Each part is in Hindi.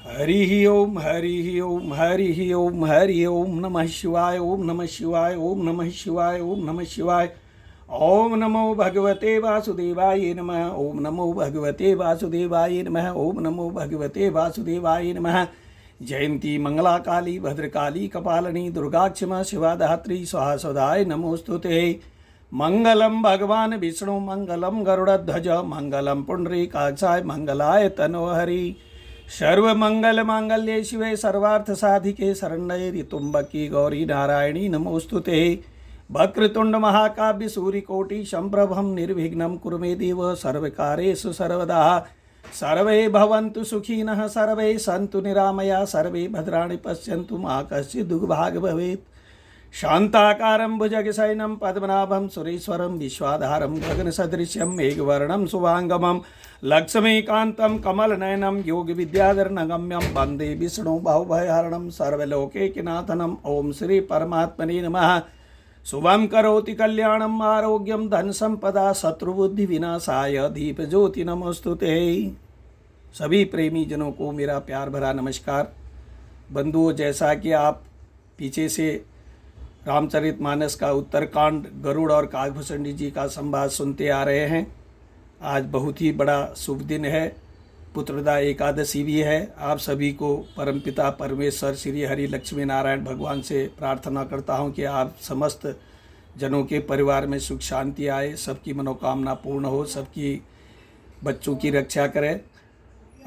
हरि ओम हरि ओम हरि ओम हरि ओम नमः शिवाय ओम नमः शिवाय ओम नमः शिवाय ओम नमः शिवाय। ओम नमो भगवते वासुदेवाय नमः। ओम नमो भगवते वासुदेवाय नमः। ओम नमो भगवते वासुदेवाय नमः। जयंती मंगला काली भद्रकाली कपालिनी दुर्गा क्षमा शिवा धात्री स्वाहा स्वधाय नमोस्तुते। मंगलम भगवान विष्णु मंगलम गरुड़ध्वज मंगलम पुंडरीकाक्षाय मंगलाय तनोहरि। सर्वमंगल मांगल्ये शिवे सर्वार्थ साधिके शरण्ये ऋतुंबकी गौरी नारायणी नमोस्तुते। वक्रतुंड महाकाव्य सूर्यकोटि संप्रभम निर्विघ्नं कुरु मे देव सर्वकारेषु सर्वदा। सर्वे भवन्तु सुखिनः सर्वे सन्तु निरामया सर्वे भद्राणि पश्यन्तु मा कश्चित् दुर्भाग् भवेत्। शान्ताकारं भुजगशयनं पद्मनाभं सुरेश्वरं विश्वाधारं गगनसदृश्यं मेघवर्णं शुभांगमं लक्ष्मीकान्तं कमलनयनं योगविद्याधरनगम्यं वन्दे विष्णु भवभयहरणं सर्वलोकैकनाथनं। ओम श्री परमात्मने नमः। शुभं करोति कल्याणं आरोग्यं धन संपदा शत्रुबुद्धि विनाशाय दीप ज्योति नमोस्तुते। सभी प्रेमी जनों को मेरा प्यार भरा नमस्कार। बंधुओं, जैसा कि आप पीछे से रामचरितमानस का उत्तरकांड गरुड़ और काकभूषणी जी का संवाद सुनते आ रहे हैं। आज बहुत ही बड़ा शुभ दिन है, पुत्रदा एकादशी भी है। आप सभी को परमपिता परमेश्वर श्री हरि लक्ष्मी नारायण भगवान से प्रार्थना करता हूं कि आप समस्त जनों के परिवार में सुख शांति आए, सबकी मनोकामना पूर्ण हो, सबकी बच्चों की रक्षा करें।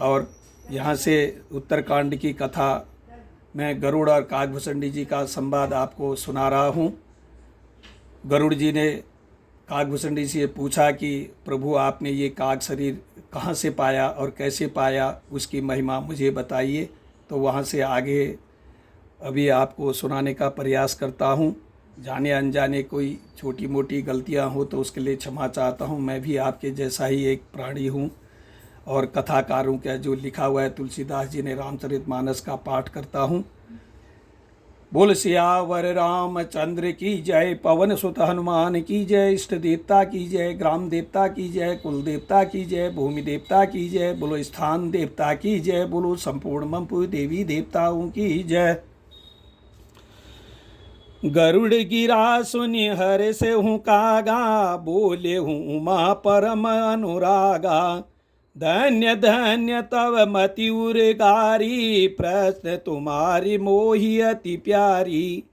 और यहाँ से उत्तरकांड की कथा मैं गरुड़ और काकभूषणी जी का संवाद आपको सुना रहा हूँ। गरुड़ जी ने काकभूषणी जी से पूछा कि प्रभु, आपने ये काक शरीर कहाँ से पाया और कैसे पाया, उसकी महिमा मुझे बताइए। तो वहाँ से आगे अभी आपको सुनाने का प्रयास करता हूँ। जाने अनजाने कोई छोटी मोटी गलतियाँ हो तो उसके लिए क्षमा चाहता हूँ। मैं भी आपके जैसा ही एक प्राणी हूँ और कथाकारों का जो लिखा हुआ है तुलसीदास जी ने रामचरितमानस का पाठ करता हूँ। बोल सियावर रामचंद्र की जय, पवन सुत हनुमान की जय, इष्ट देवता की जय, ग्राम देवता की जय, कुल देवता की जय, भूमि देवता की जय, बोलो स्थान देवता की जय, बोलो संपूर्ण ममपु देवी देवताओं की जय। गरुड़ गिरा सुनि हर से हूँ कागा, बोले हूँ उमा परम अनुरागा। धन्य धन्य तव मति उर्गारी, प्रश्न तुम्हारी मोहि अति प्यारी।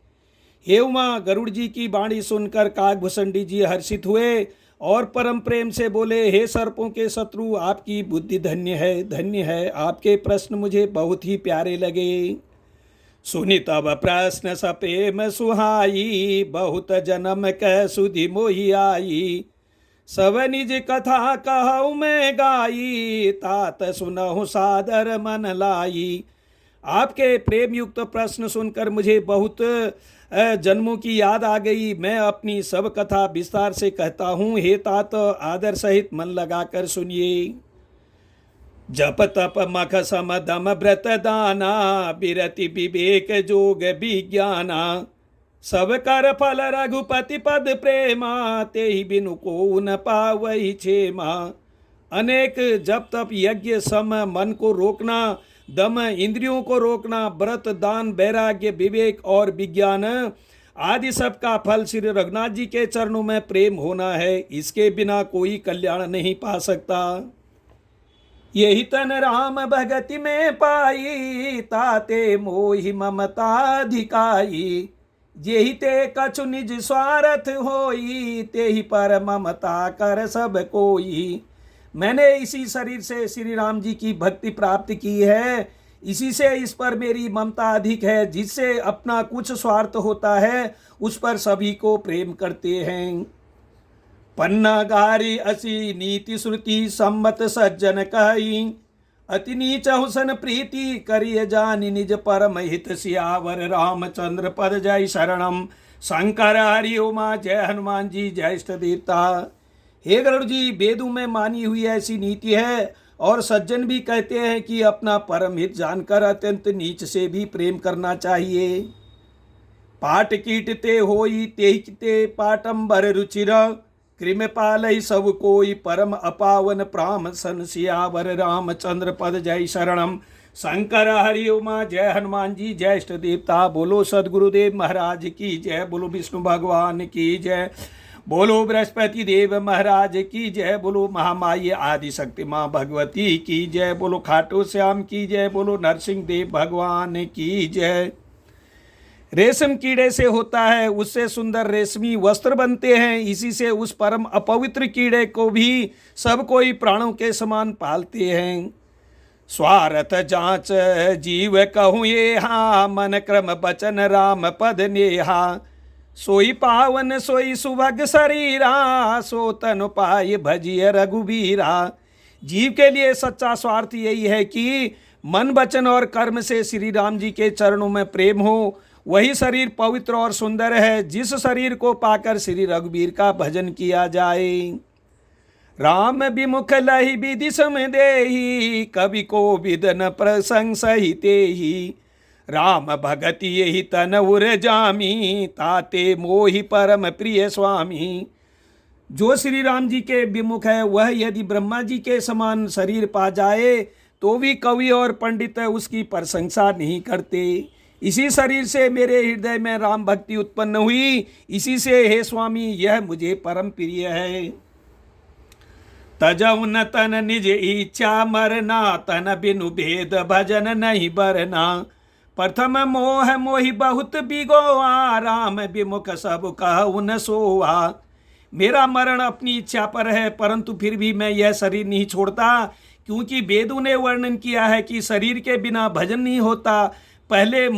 हे उमा, गरुड़ जी की वाणी सुनकर काकभूषणी जी हर्षित हुए और परम प्रेम से बोले, हे सर्पों के शत्रु, आपकी बुद्धि धन्य है, धन्य है। आपके प्रश्न मुझे बहुत ही प्यारे लगे। सुनि तब प्रश्न सप्रेम सुहाई, बहुत जन्म कह सुधि मोहि आई। सब निज कथा कहु मैं गाई, तात सुनहु सादर मन लाई। आपके प्रेम युक्त प्रश्न सुनकर मुझे बहुत जन्मों की याद आ गई। मैं अपनी सब कथा विस्तार से कहता हूँ। हे तात, आदर सहित मन लगाकर सुनिए। जप तप मख सम दम व्रत दाना, बिरति विवेक जोग विज्ञाना। सब कर फल रघुपति पद प्रेमा, ते ही बिनु को न पावहि क्षेमा। अनेक जप तप यज्ञ सम मन को रोकना, दम इंद्रियों को रोकना, व्रत दान वैराग्य विवेक और विज्ञान आदि सब का फल श्री रघुनाथ जी के चरणों में प्रेम होना है। इसके बिना कोई कल्याण नहीं पा सकता। यही तन राम भगति में पाई, ताते मोहि ममता धिकाई। जेहि ते कछु निज स्वार्थ होई, ते ही पर ममता कर सब कोई। मैंने इसी शरीर से श्री राम जी की भक्ति प्राप्त की है, इसी से इस पर मेरी ममता अधिक है। जिससे अपना कुछ स्वार्थ होता है उस पर सभी को प्रेम करते हैं। पन्ना गारी असी नीति श्रुति, सम्मत सज्जन कही। अति नीच हुसन प्रीति, करिय जानि निज परम हित। सियावर रामचंद्र पद जय शरणम। शंकर हरि उमा जय हनुमान जी जय इष्ट देवता। हे गरुड़ जी, वेदों में मानी हुई ऐसी नीति है और सज्जन भी कहते हैं कि अपना परम हित जानकर अत्यंत नीच से भी प्रेम करना चाहिए। पाट कीटते होई ते पाटंबर रुचिर, कृमपालय सब कोई परम अपावन प्राम सन। सियावर रामचंद्र पद जय शरणम। शंकर हरि उमा। जय हनुमान जी, जय इष्ट देवता। बोलो सदगुरुदेव महाराज की जय। बोलो विष्णु भगवान की जय। बोलो बृहस्पति देव महाराज की जय। बोलो महामाई आदि शक्ति माँ भगवती की जय। बोलो खाटू श्याम की जय। बोलो नरसिंह देव भगवान की जय। रेशम कीड़े से होता है, उससे सुंदर रेशमी वस्त्र बनते हैं। इसी से उस परम अपवित्र कीड़े को भी सब कोई प्राणों के समान पालते हैं। स्वार्थ जांच जीव कहूँ ये हाँ, मन क्रम बचन राम पद नेहा। सोई पावन सोई सुभग शरीरा, सो तन पाय भजिय रघुबीरा। जीव के लिए सच्चा स्वार्थ यही है कि मन वचन और कर्म से श्री राम जी के चरणों में प्रेम हो। वही शरीर पवित्र और सुंदर है जिस शरीर को पाकर श्री रघुबीर का भजन किया जाए। राम विमुख लहि विधि सम देहि, कवि को विदन प्रसंग सहिते ही। राम भगति यही तन उर जामी, ताते मोहि परम प्रिय स्वामी। जो श्री राम जी के विमुख है वह यदि ब्रह्मा जी के समान शरीर पा जाए तो भी कवि और पंडित उसकी प्रशंसा नहीं करते। इसी शरीर से मेरे हृदय में राम भक्ति उत्पन्न हुई, इसी से हे स्वामी यह मुझे परम प्रिय है। तजऊ न तन निज इच्छा मरना, तन बिनु भेद भजन नहीं बरना। प्रथम मोह मोहि बहुत बिगोआ, राम विमुख सब कहु न सोआ। मेरा मरण अपनी इच्छा पर है, परंतु फिर भी मैं यह शरीर नहीं छोड़ता, क्योंकि वेदों ने वर्णन किया है कि शरीर के बिना भजन नहीं होता। पहले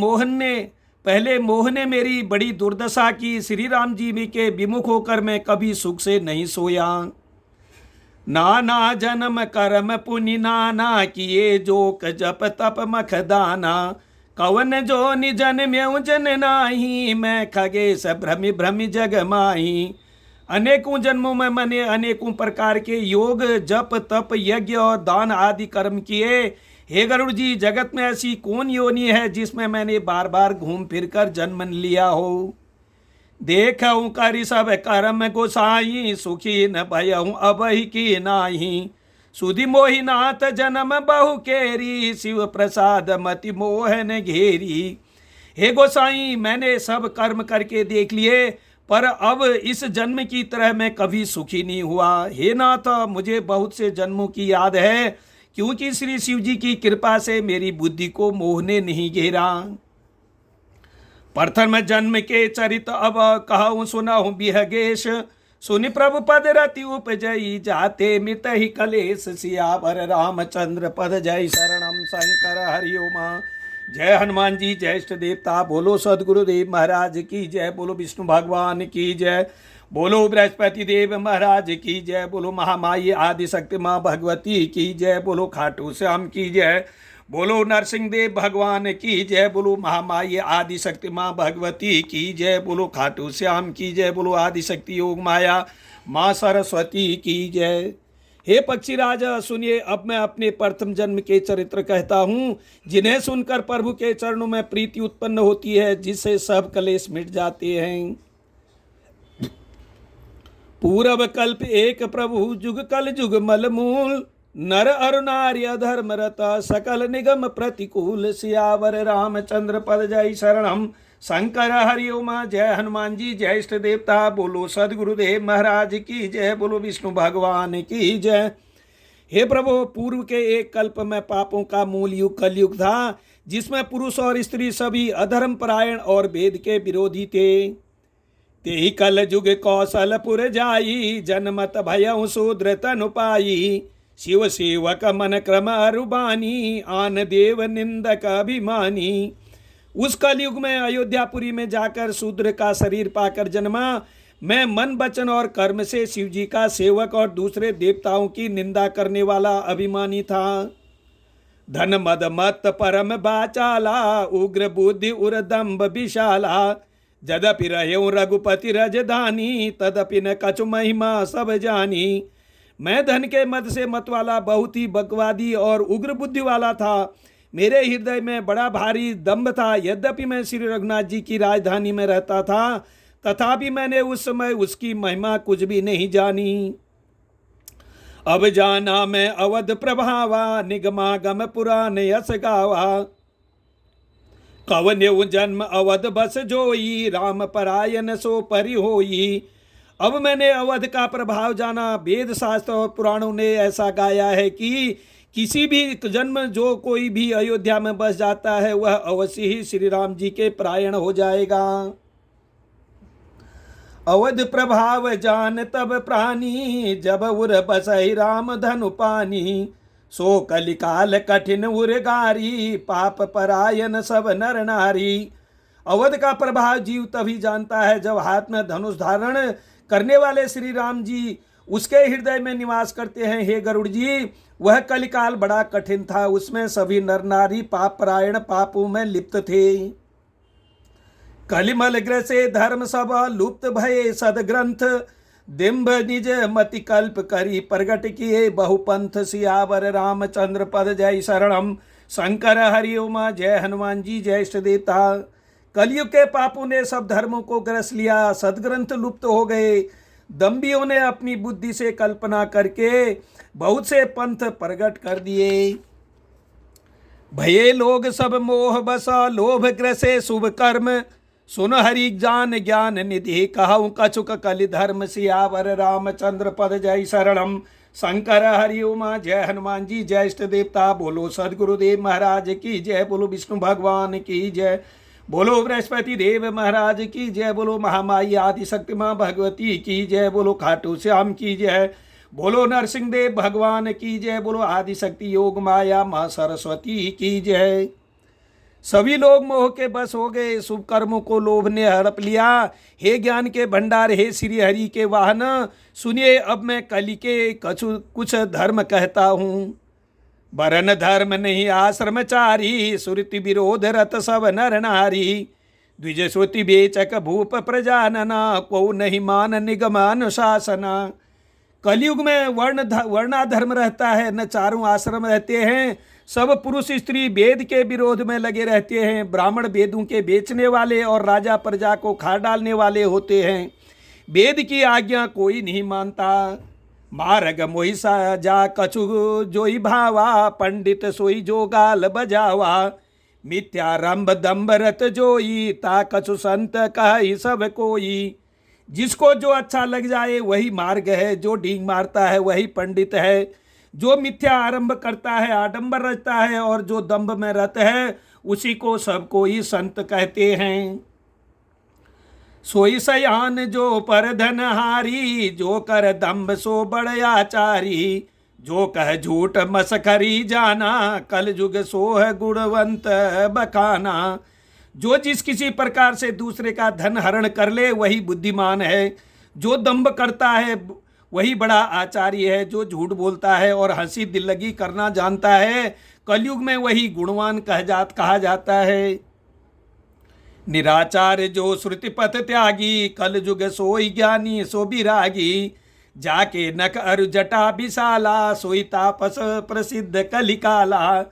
मोह ने मेरी बड़ी दुर्दशा की। श्री राम जी के विमुख होकर मैं कभी सुख से नहीं सोया। नाना जन्म कर्म पुनि नाना, किए जोक जप तप मख दाना। कवन जो निजन में जन नाही, मैं खगेश भ्रमि भ्रमि जग माही। अनेकों जन्मों में मैंने अनेकों प्रकार के योग जप तप यज्ञ और दान आदि कर्म किए। हे गरुड़ जी, जगत में ऐसी कौन योनि है जिसमें मैंने बार बार घूम फिर कर जन्म लिया हो। देखऊँ करि सब कर्म गोसाई, सुखी न भयऊँ अबहि की नाही। सुधि मोहि नाथ जन्म बहु केरी, शिव प्रसाद मति मोहन घेरी। हे गोसाई, मैंने सब कर्म करके देख लिए, पर अब इस जन्म की तरह मैं कभी सुखी नहीं हुआ। हे नाथ, मुझे बहुत से जन्मों की याद है, क्योंकि श्री शिव जी की कृपा से मेरी बुद्धि को मोह ने नहीं घेरा। प्रथम जन्म के चरित अब कहूँ सुनाऊँ बिहगेश। सुनि प्रभु पद रति उपजई, जाते मित ही कलेश। सियावर रामचंद्र पद जय शरणम शंकर हरिओमा। जय हनुमान जी, जय इष्ट देवता। बोलो सदगुरुदेव महाराज की जय। बोलो विष्णु भगवान की जय। बोलो बृहस्पति देव महाराज की जय। बोलो महामाई आदि शक्ति माँ भगवती की जय। बोलो खाटू श्याम की जय। बोलो नरसिंह देव भगवान की जय। बोलो महामाई आदि शक्ति माँ भगवती की जय। बोलो खाटू श्याम की जय। बोलो आदि शक्ति योग माया माँ सरस्वती की जय। हे पक्षी राजा, सुनिए, अब मैं अपने प्रथम जन्म के चरित्र कहता हूँ, जिन्हें सुनकर प्रभु के चरणों में प्रीति उत्पन्न होती है, जिससे सब कलेश मिट जाते हैं। पूर्व कल्प एक प्रभु, जुग कल जुग मल मूल। नर अरु नारी अधर्म रता, सकल निगम प्रतिकूल। सियावर रामचंद्र पद जय शरणम शंकर हरिओमा। जय हनुमान जी, जय इष्ट देवता। बोलो सदगुरुदेव महाराज की जय। बोलो विष्णु भगवान की जय। हे प्रभु, पूर्व के एक कल्प में पापों का मूल युग कलयुग था, जिसमें पुरुष और स्त्री सभी अधर्म परायण और वेद के विरोधी थे। तेहि कल जुग कौशलपुर जाई, जनमत भयउ शूद्र तनु पाई। शिव सेवक मन क्रम अरुबानी, आन देव निंदक अभिमानी। उस कलयुग में अयोध्यापुरी में जाकर शूद्र का शरीर पाकर जन्मा। मैं मन वचन और कर्म से शिव जी का सेवक और दूसरे देवताओं की निंदा करने वाला अभिमानी था। धन मद मत परम बाचाला, उग्र बुद्धि उर दम्भ विशाला। जदपि रह्यो रघुपति रजधानी, तदपि न कछु महिमा सब जानी। मैं धन के मद से मत वाला, बहुत ही बकवादी और उग्र बुद्धि वाला था। मेरे हृदय में बड़ा भारी दम्भ था। यद्यपि मैं श्री रघुनाथ जी की राजधानी में रहता था, तथापि मैंने उस समय उसकी महिमा कुछ भी नहीं जानी। अब जाना मैं अवध प्रभावा, निगमागम पुराण यस गावा। कवन्यु जन्म अवध बस जोई, राम परायण सो परि होई। अब मैंने अवध का प्रभाव जाना। वेद शास्त्र और पुराणों ने ऐसा गाया है कि किसी भी जन्म जो कोई भी अयोध्या में बस जाता है वह अवश्य ही श्री राम जी के परायण हो जाएगा। अवध प्रभाव जान तब प्राणी, जब उर बसहि राम धनु पानी। सो कलिकाल कठिन उर्गारी, पाप परायण सब नर नारी। अवध का प्रभाव जीव तभी जानता है जब हाथ में धनुष धारण करने वाले श्री राम जी उसके हृदय में निवास करते हैं। हे गरुड़ जी, वह कलिकाल बड़ा कठिन था, उसमें सभी नर नारी पाप परायण पापों में लिप्त थे। कलिमल ग्रसे धर्म सब लुप्त भये सदग्रंथ, दिम्ब निज मति कल्प करी प्रगट किए बहुपंथ। सियावर रामचंद्र पद जय शरणम, शंकर हरि उमा जय हनुमान जी जय इष्ट देवता। कलयुग के पापों ने सब धर्मों को ग्रस लिया, सदग्रंथ लुप्त हो गए। दम्भियों ने अपनी बुद्धि से कल्पना करके बहुत से पंथ प्रकट कर दिए। भये लोग सब मोह बसा, लोभ ग्रसे शुभ कर्म। सुन हरि जान ज्ञान निधि, कहूँ कछुक कलि धर्म। सियावर रामचंद्र पद जय शरणम, शंकर हरि उमा जय हनुमान जी जय इष्ट देवता। बोलो सदगुरुदेव महाराज की जय, बोलो विष्णु भगवान की जय, बोलो बृहस्पति देव महाराज की जय, बोलो महामाई आदि शक्ति माँ भगवती की जय, बोलो खाटू श्याम की जय, बोलो नरसिंह देव भगवान की जय, बोलो आदि शक्ति योग माया माँ सरस्वती की जय। सभी लोग मोह के बस हो गए, शुभ कर्मों को लोभ ने हड़प लिया। हे ज्ञान के भंडार, हे श्री हरि के वाहन, सुनिए अब मैं कलि के कुछ धर्म कहता हूँ। वरन धर्म नहीं आश्रमचारी, सुरति विरोध रत सब नर नारी। द्विज श्रुति बेचक भूप प्रजानना, को नहीं मान निगम अनुशासना। कलयुग में वर्णाधर्म रहता है, न चारों आश्रम रहते हैं। सब पुरुष स्त्री वेद के विरोध में लगे रहते हैं। ब्राह्मण वेदों के बेचने वाले और राजा प्रजा को खा डालने वाले होते हैं। वेद की आज्ञा कोई नहीं मानता। मार्ग मोहि जा कछु जोई भावा, पंडित सोई जो गाल बजावा। मिथ्यारंभ दम्भ रत जोई, ता कछु संत कहि सब कोई। जिसको जो अच्छा लग जाए वही मार्ग है, जो डींग मारता है वही पंडित है। जो मिथ्या आरंभ करता है, आडंबर रचता है और जो दंभ में रत है उसी को सब कोई संत कहते हैं। सोई सयान जो पर धनहारी, जो कर दम्भ सो बड़ आचारी। जो कह झूठ मसखरी जाना, कल युग सोह गुणवंत बखाना। जो जिस किसी प्रकार से दूसरे का धन हरण कर ले वही बुद्धिमान है। जो दंभ करता है वही बड़ा आचार्य है। जो झूठ बोलता है और हंसी दिल्लगी करना जानता है, कलयुग में वही गुणवान कहा जाता है। निराचार जो श्रुति पथ त्यागी, कल युग सोई ज्ञानी सो बिरागी। जाके नख अरु जटा विशाला, सोई तापस प्रसिद्ध कलिकाला।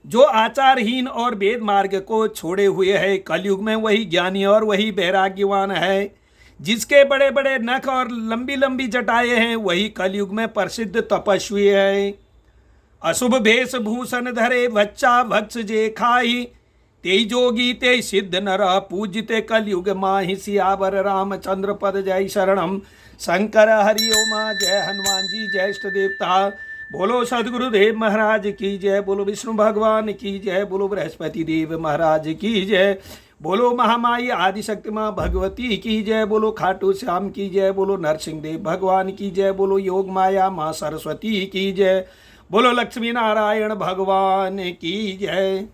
जो आचारहीन और वेद मार्ग को छोड़े हुए है, कलयुग में वही ज्ञानी और वही वैराग्यवान है। जिसके बड़े बड़े नख और लंबी लंबी जटाएं हैं वही कलयुग में प्रसिद्ध तपस्वी है। अशुभ भेष भूषण धरे, बच्चा भक्ष जे खाई। ते जोगी ते सिद्ध नर, पूजिते कलयुग माहि। सियावर रामचंद्र पद जय शरणम, शंकर हरि ओम जय हनुमान जी जय इष्ट देवता। बोलो सदगुरुदेव महाराज की जय, बोलो विष्णु भगवान की जय, बोलो बृहस्पति देव महाराज की जय, बोलो महामाई आदिशक्ति माँ भगवती की जय, बोलो खाटू श्याम की जय, बोलो नरसिंह देव भगवान की जय, बोलो योग माया माँ सरस्वती की जय, बोलो लक्ष्मी नारायण भगवान की जय।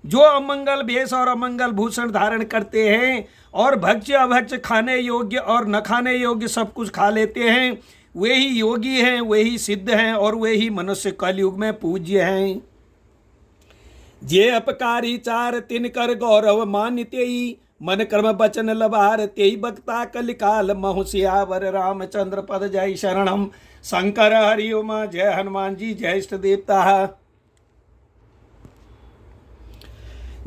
जो अमंगल भेष और अमंगल भूषण धारण करते हैं और भक्ष्य अभक्ष्य खाने योग्य और न खाने योग्य सब कुछ खा लेते हैं, वे ही योगी हैं, वे ही सिद्ध हैं और वे ही मनुष्य कलयुग में पूज्य हैं। जे अपकारी चार तिन कर गौरव मान्यते, मन कर्म बचन लबार ते बक्ता कलिकाल महु। सियावर रामचंद्र पद जय शरणम, शंकर हरि उमा जय हनुमान जी जय इष्ट देवता।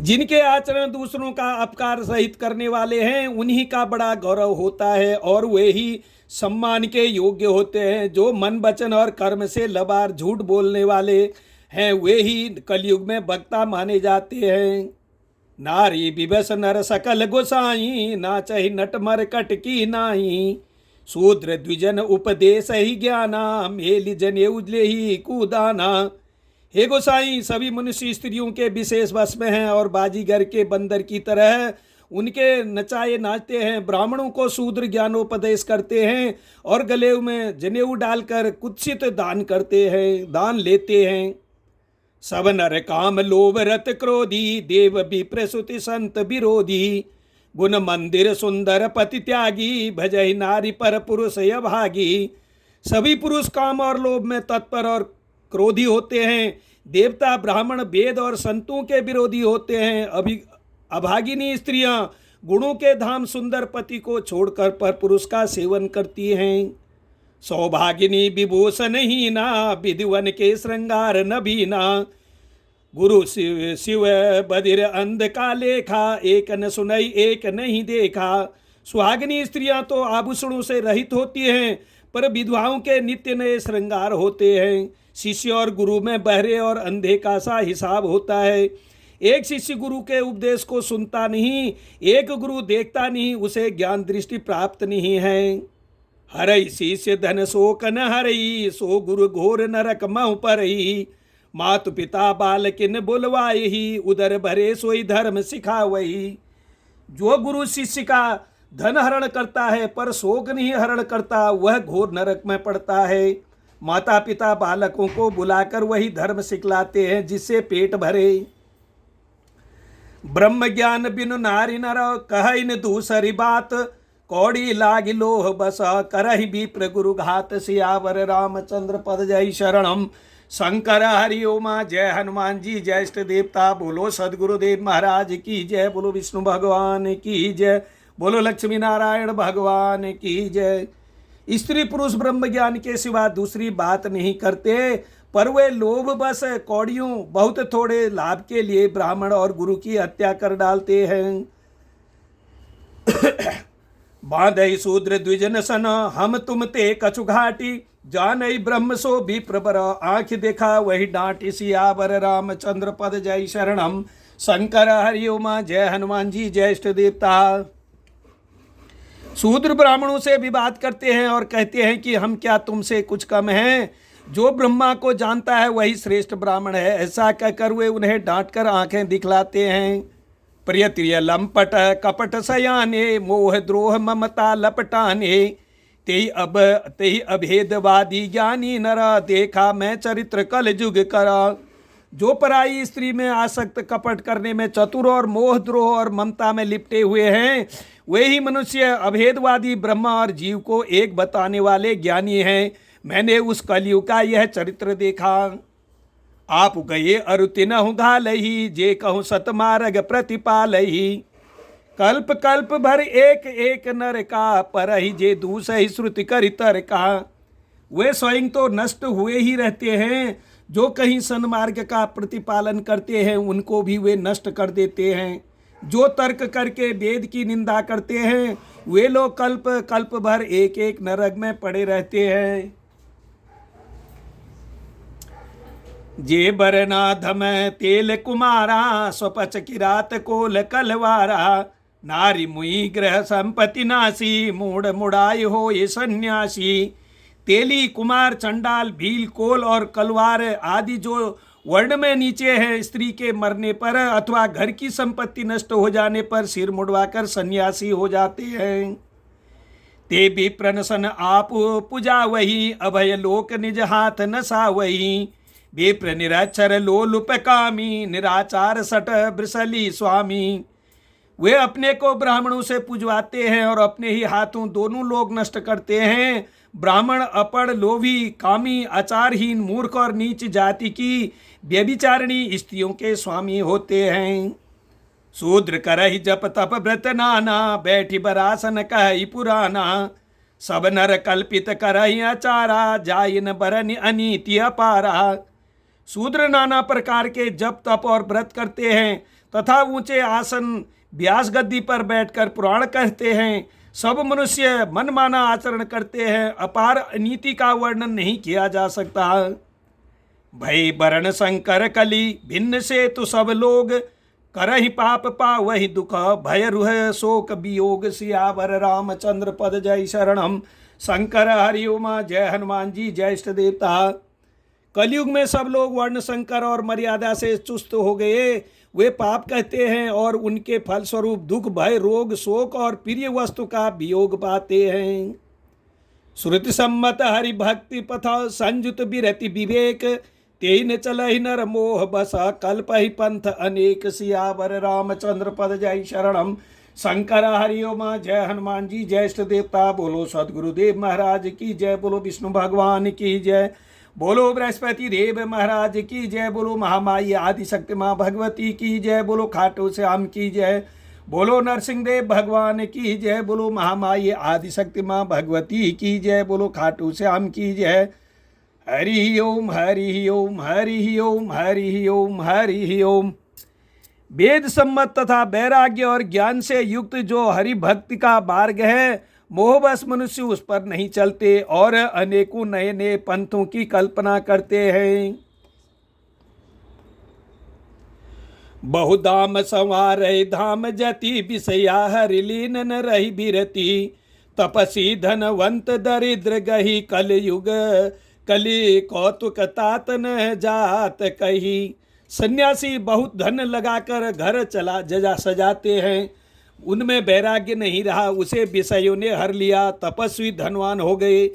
जिनके आचरण दूसरों का अपकार सहित करने वाले हैं उन्हीं का बड़ा गौरव होता है और वे ही सम्मान के योग्य होते हैं। जो मन वचन और कर्म से लबार झूठ बोलने वाले हैं वे ही कलयुग में वक्ता माने जाते हैं। नारी विवश नर सकल गोसाई, नाचहि नट मर कट की नाई। शूद्र द्विजन उपदेश ही ज्ञाना, मेली जने उजले ही कूदाना। हे गोसाई, सभी मनुष्य स्त्रियों के विशेष वश में हैं और बाजीगर के बंदर की तरह उनके नचाए नाचते हैं। ब्राह्मणों को शूद्र ज्ञानोपदेश करते हैं और गले में जनेऊ डालकर कुत्सित दान करते हैं, दान लेते हैं। सब नर काम लोभ रत क्रोधी, देव विप्र सुति संत विरोधी। गुण मंदिर सुंदर पति त्यागी, भजहि नारी पर पुरुष अभागी। सभी पुरुष काम और लोभ में तत्पर और क्रोधी होते हैं। देवता ब्राह्मण वेद और संतों के विरोधी होते हैं। अभागिनी स्त्रियां गुणों के धाम सुंदर पति को छोड़कर पर पुरुष का सेवन करती हैं। सौभागिनी विभूषण हीना, विधिवन के श्रृंगार न भीना। गुरु शिव बधिर अंध का लेखा, एक न सुनई एक नहीं देखा। सुहागिनी स्त्रियां तो आभूषणों से रहित होती हैं, पर विधवाओं के नित्य नए श्रृंगार होते हैं। शिष्य और गुरु में बहरे और अंधे का सा हिसाब होता है। एक शिष्य गुरु के उपदेश को सुनता नहीं, एक गुरु देखता नहीं, उसे ज्ञान दृष्टि प्राप्त नहीं है। हरई शिष्य धन शोक न हरई, सो गुरु घोर नरक महु परई। मातु पिता बालकिन बुलवाई ही, उदर भरे सोई धर्म सिखावई। जो गुरु शिष्य का धन हरण करता है पर शोक नहीं हरण करता, वह घोर नरक में पड़ता है। माता पिता बालकों को बुलाकर वही धर्म सिखलाते हैं जिससे पेट भरे। ब्रह्म ज्ञान बिनु नारी नर, कहई न दूसरी बात। कौड़ी लाग लोह बस, करहि विप्र गुरु घात। सियावर रामचंद्र पद जय शरणम। शंकर हरि ओमा। जय हनुमान जी, जय इष्ट देवता। बोलो सदगुरुदेव महाराज की जय। बोलो विष्णु भगवान की जय। बोलो लक्ष्मी नारायण भगवान की जय। स्त्री पुरुष ब्रह्म ज्ञान के सिवा दूसरी बात नहीं करते, पर वे लोभ बस कौड़ियों बहुत थोड़े लाभ के लिए ब्राह्मण और गुरु की हत्या कर डालते हैं। बांधई शूद्र द्विजन सन, हम तुम ते कछु घाटी। जानई ब्रह्म सो भी प्रबर, आँख देखा वही डांटी। सियावर रामचंद्र पद जय शरणम। शंकर हरि ओमा। जय हनुमान जी, जय इष्ट देवता। शूद्र ब्राह्मणों से विवाद करते हैं और कहते हैं कि हम क्या तुमसे कुछ कम हैं। जो ब्रह्मा को जानता है वही श्रेष्ठ ब्राह्मण है। ऐसा कहकर वे उन्हें डांटकर आंखें दिखलाते हैं। प्रिय लंपट कपट सयाने, मोह द्रोह ममता लपटाने। तेहि अभेदवादी ज्ञानी नरा, देखा मैं चरित्र कल जुग करा। जो पराई स्त्री में आसक्त, कपट करने में चतुर और मोह द्रोह और ममता में लिपटे हुए हैं, वे ही मनुष्य अभेदवादी ब्रह्मा और जीव को एक बताने वाले ज्ञानी हैं। मैंने उस कलयुग का यह चरित्र देखा। आप गए अरुति न घालही, जे कहूँ सतमार्ग प्रतिपालही। कल्प कल्प भर एक एक नर का, परहि जे दूसहि श्रुति करि तर का। वे स्वयं तो नष्ट हुए ही रहते हैं, जो कहीं सन्मार्ग का प्रतिपालन करते हैं उनको भी वे नष्ट कर देते हैं। जो तर्क करके वेद की निंदा करते हैं वे लोग कल्प कल्प भर एक एक नरक में पड़े रहते हैं। जे बरनाधम तेल कुमारा, स्वपच किरात कोल कलवारा। नारी मुई ग्रह संपत्ति नासी, मूढ़ मुड़ाई हो ये सन्यासी। तेली, कुमार, चंडाल, भील, कोल और कलवार आदि जो वर्ण में नीचे हैं, स्त्री के मरने पर अथवा घर की संपत्ति नष्ट हो जाने पर सिर मुड़वाकर सन्यासी हो जाते हैं। ते भी प्रनसन आप पूजा वही, अभय लोक निज हाथ नसा वही। विप्र निराक्षर लोलुप कामी, निराचार सट ब्रसली स्वामी। वे अपने को ब्राह्मणों से पूजवाते हैं और अपने ही हाथों दोनों लोग नष्ट करते हैं। ब्राह्मण अपड़, लोभी, कामी, आचारहीन, मूर्ख और नीच जाति की व्यभिचारिणी स्त्रियों के स्वामी होते हैं। शूद्र करहि जप तप व्रत नाना, बैठी बरासन कहि पुराना। सब नर कल्पित करहि आचारा, जाय न बरनि अनीति अपारा। शूद्र नाना प्रकार के जप तप और व्रत करते हैं तथा ऊंचे आसन व्यास गद्दी पर बैठकर पुराण कहते हैं। सब मनुष्य मनमाना आचरण करते हैं, अपार नीति का वर्णन नहीं किया जा सकता। भय बरण संकर कली भिन्न से तो सब लोग, करहि पाप पावहि दुख भय रुह शोक वियोग। सियावर रामचंद्र पद जय शरणम। शंकर हरि उमा। जय हनुमान जी, जय इष्ट देवता। कलयुग में सब लोग वर्ण संकर और मर्यादा से चुस्त हो गए। वे पाप कहते हैं और उनके फलस्वरूप दुख भय रोग शोक और प्रिय वस्तु का वियोग पाते हैं। श्रुति सम्मत हरि भक्ति पथ संयुत बिरति विवेक, तेन चलहि नर मोह बस कल्पहि पंथ अनेक। सियावर रामचंद्र पद जय शरणम। शंकर हरि ओम। जय हनुमान जी, जय इष्ट देवता। बोलो सदगुरुदेव महाराज की जय। बोलो विष्णु भगवान की जय। बोलो बृहस्पति देव महाराज की जय। बोलो महामाई आदिशक्ति माँ भगवती की जय। बोलो खाटू श्याम की जय। बोलो नरसिंह देव भगवान की जय। बोलो महामाई आदिशक्ति माँ भगवती की जय। बोलो खाटू श्याम की जय। हरि ओम हरि ओम हरि ओम हरि ओम हरि ओम। वेद सम्मत तथा वैराग्य और ज्ञान से युक्त जो हरि भक्ति का मार्ग है, मोहवश मनुष्य उस पर नहीं चलते और अनेकों नए नए पंथों की कल्पना करते हैं। बहुधाम संवारय धाम जति विषया हरिलीन न रही बिरती, तपसी धनवंत दरिद्र गही कलयुग कली कौतुक तात न जात कही। सन्यासी बहुत धन लगाकर घर चला जजा सजाते हैं, उनमें वैराग्य नहीं रहा, उसे विषयों ने हर लिया। तपस्वी धनवान हो गए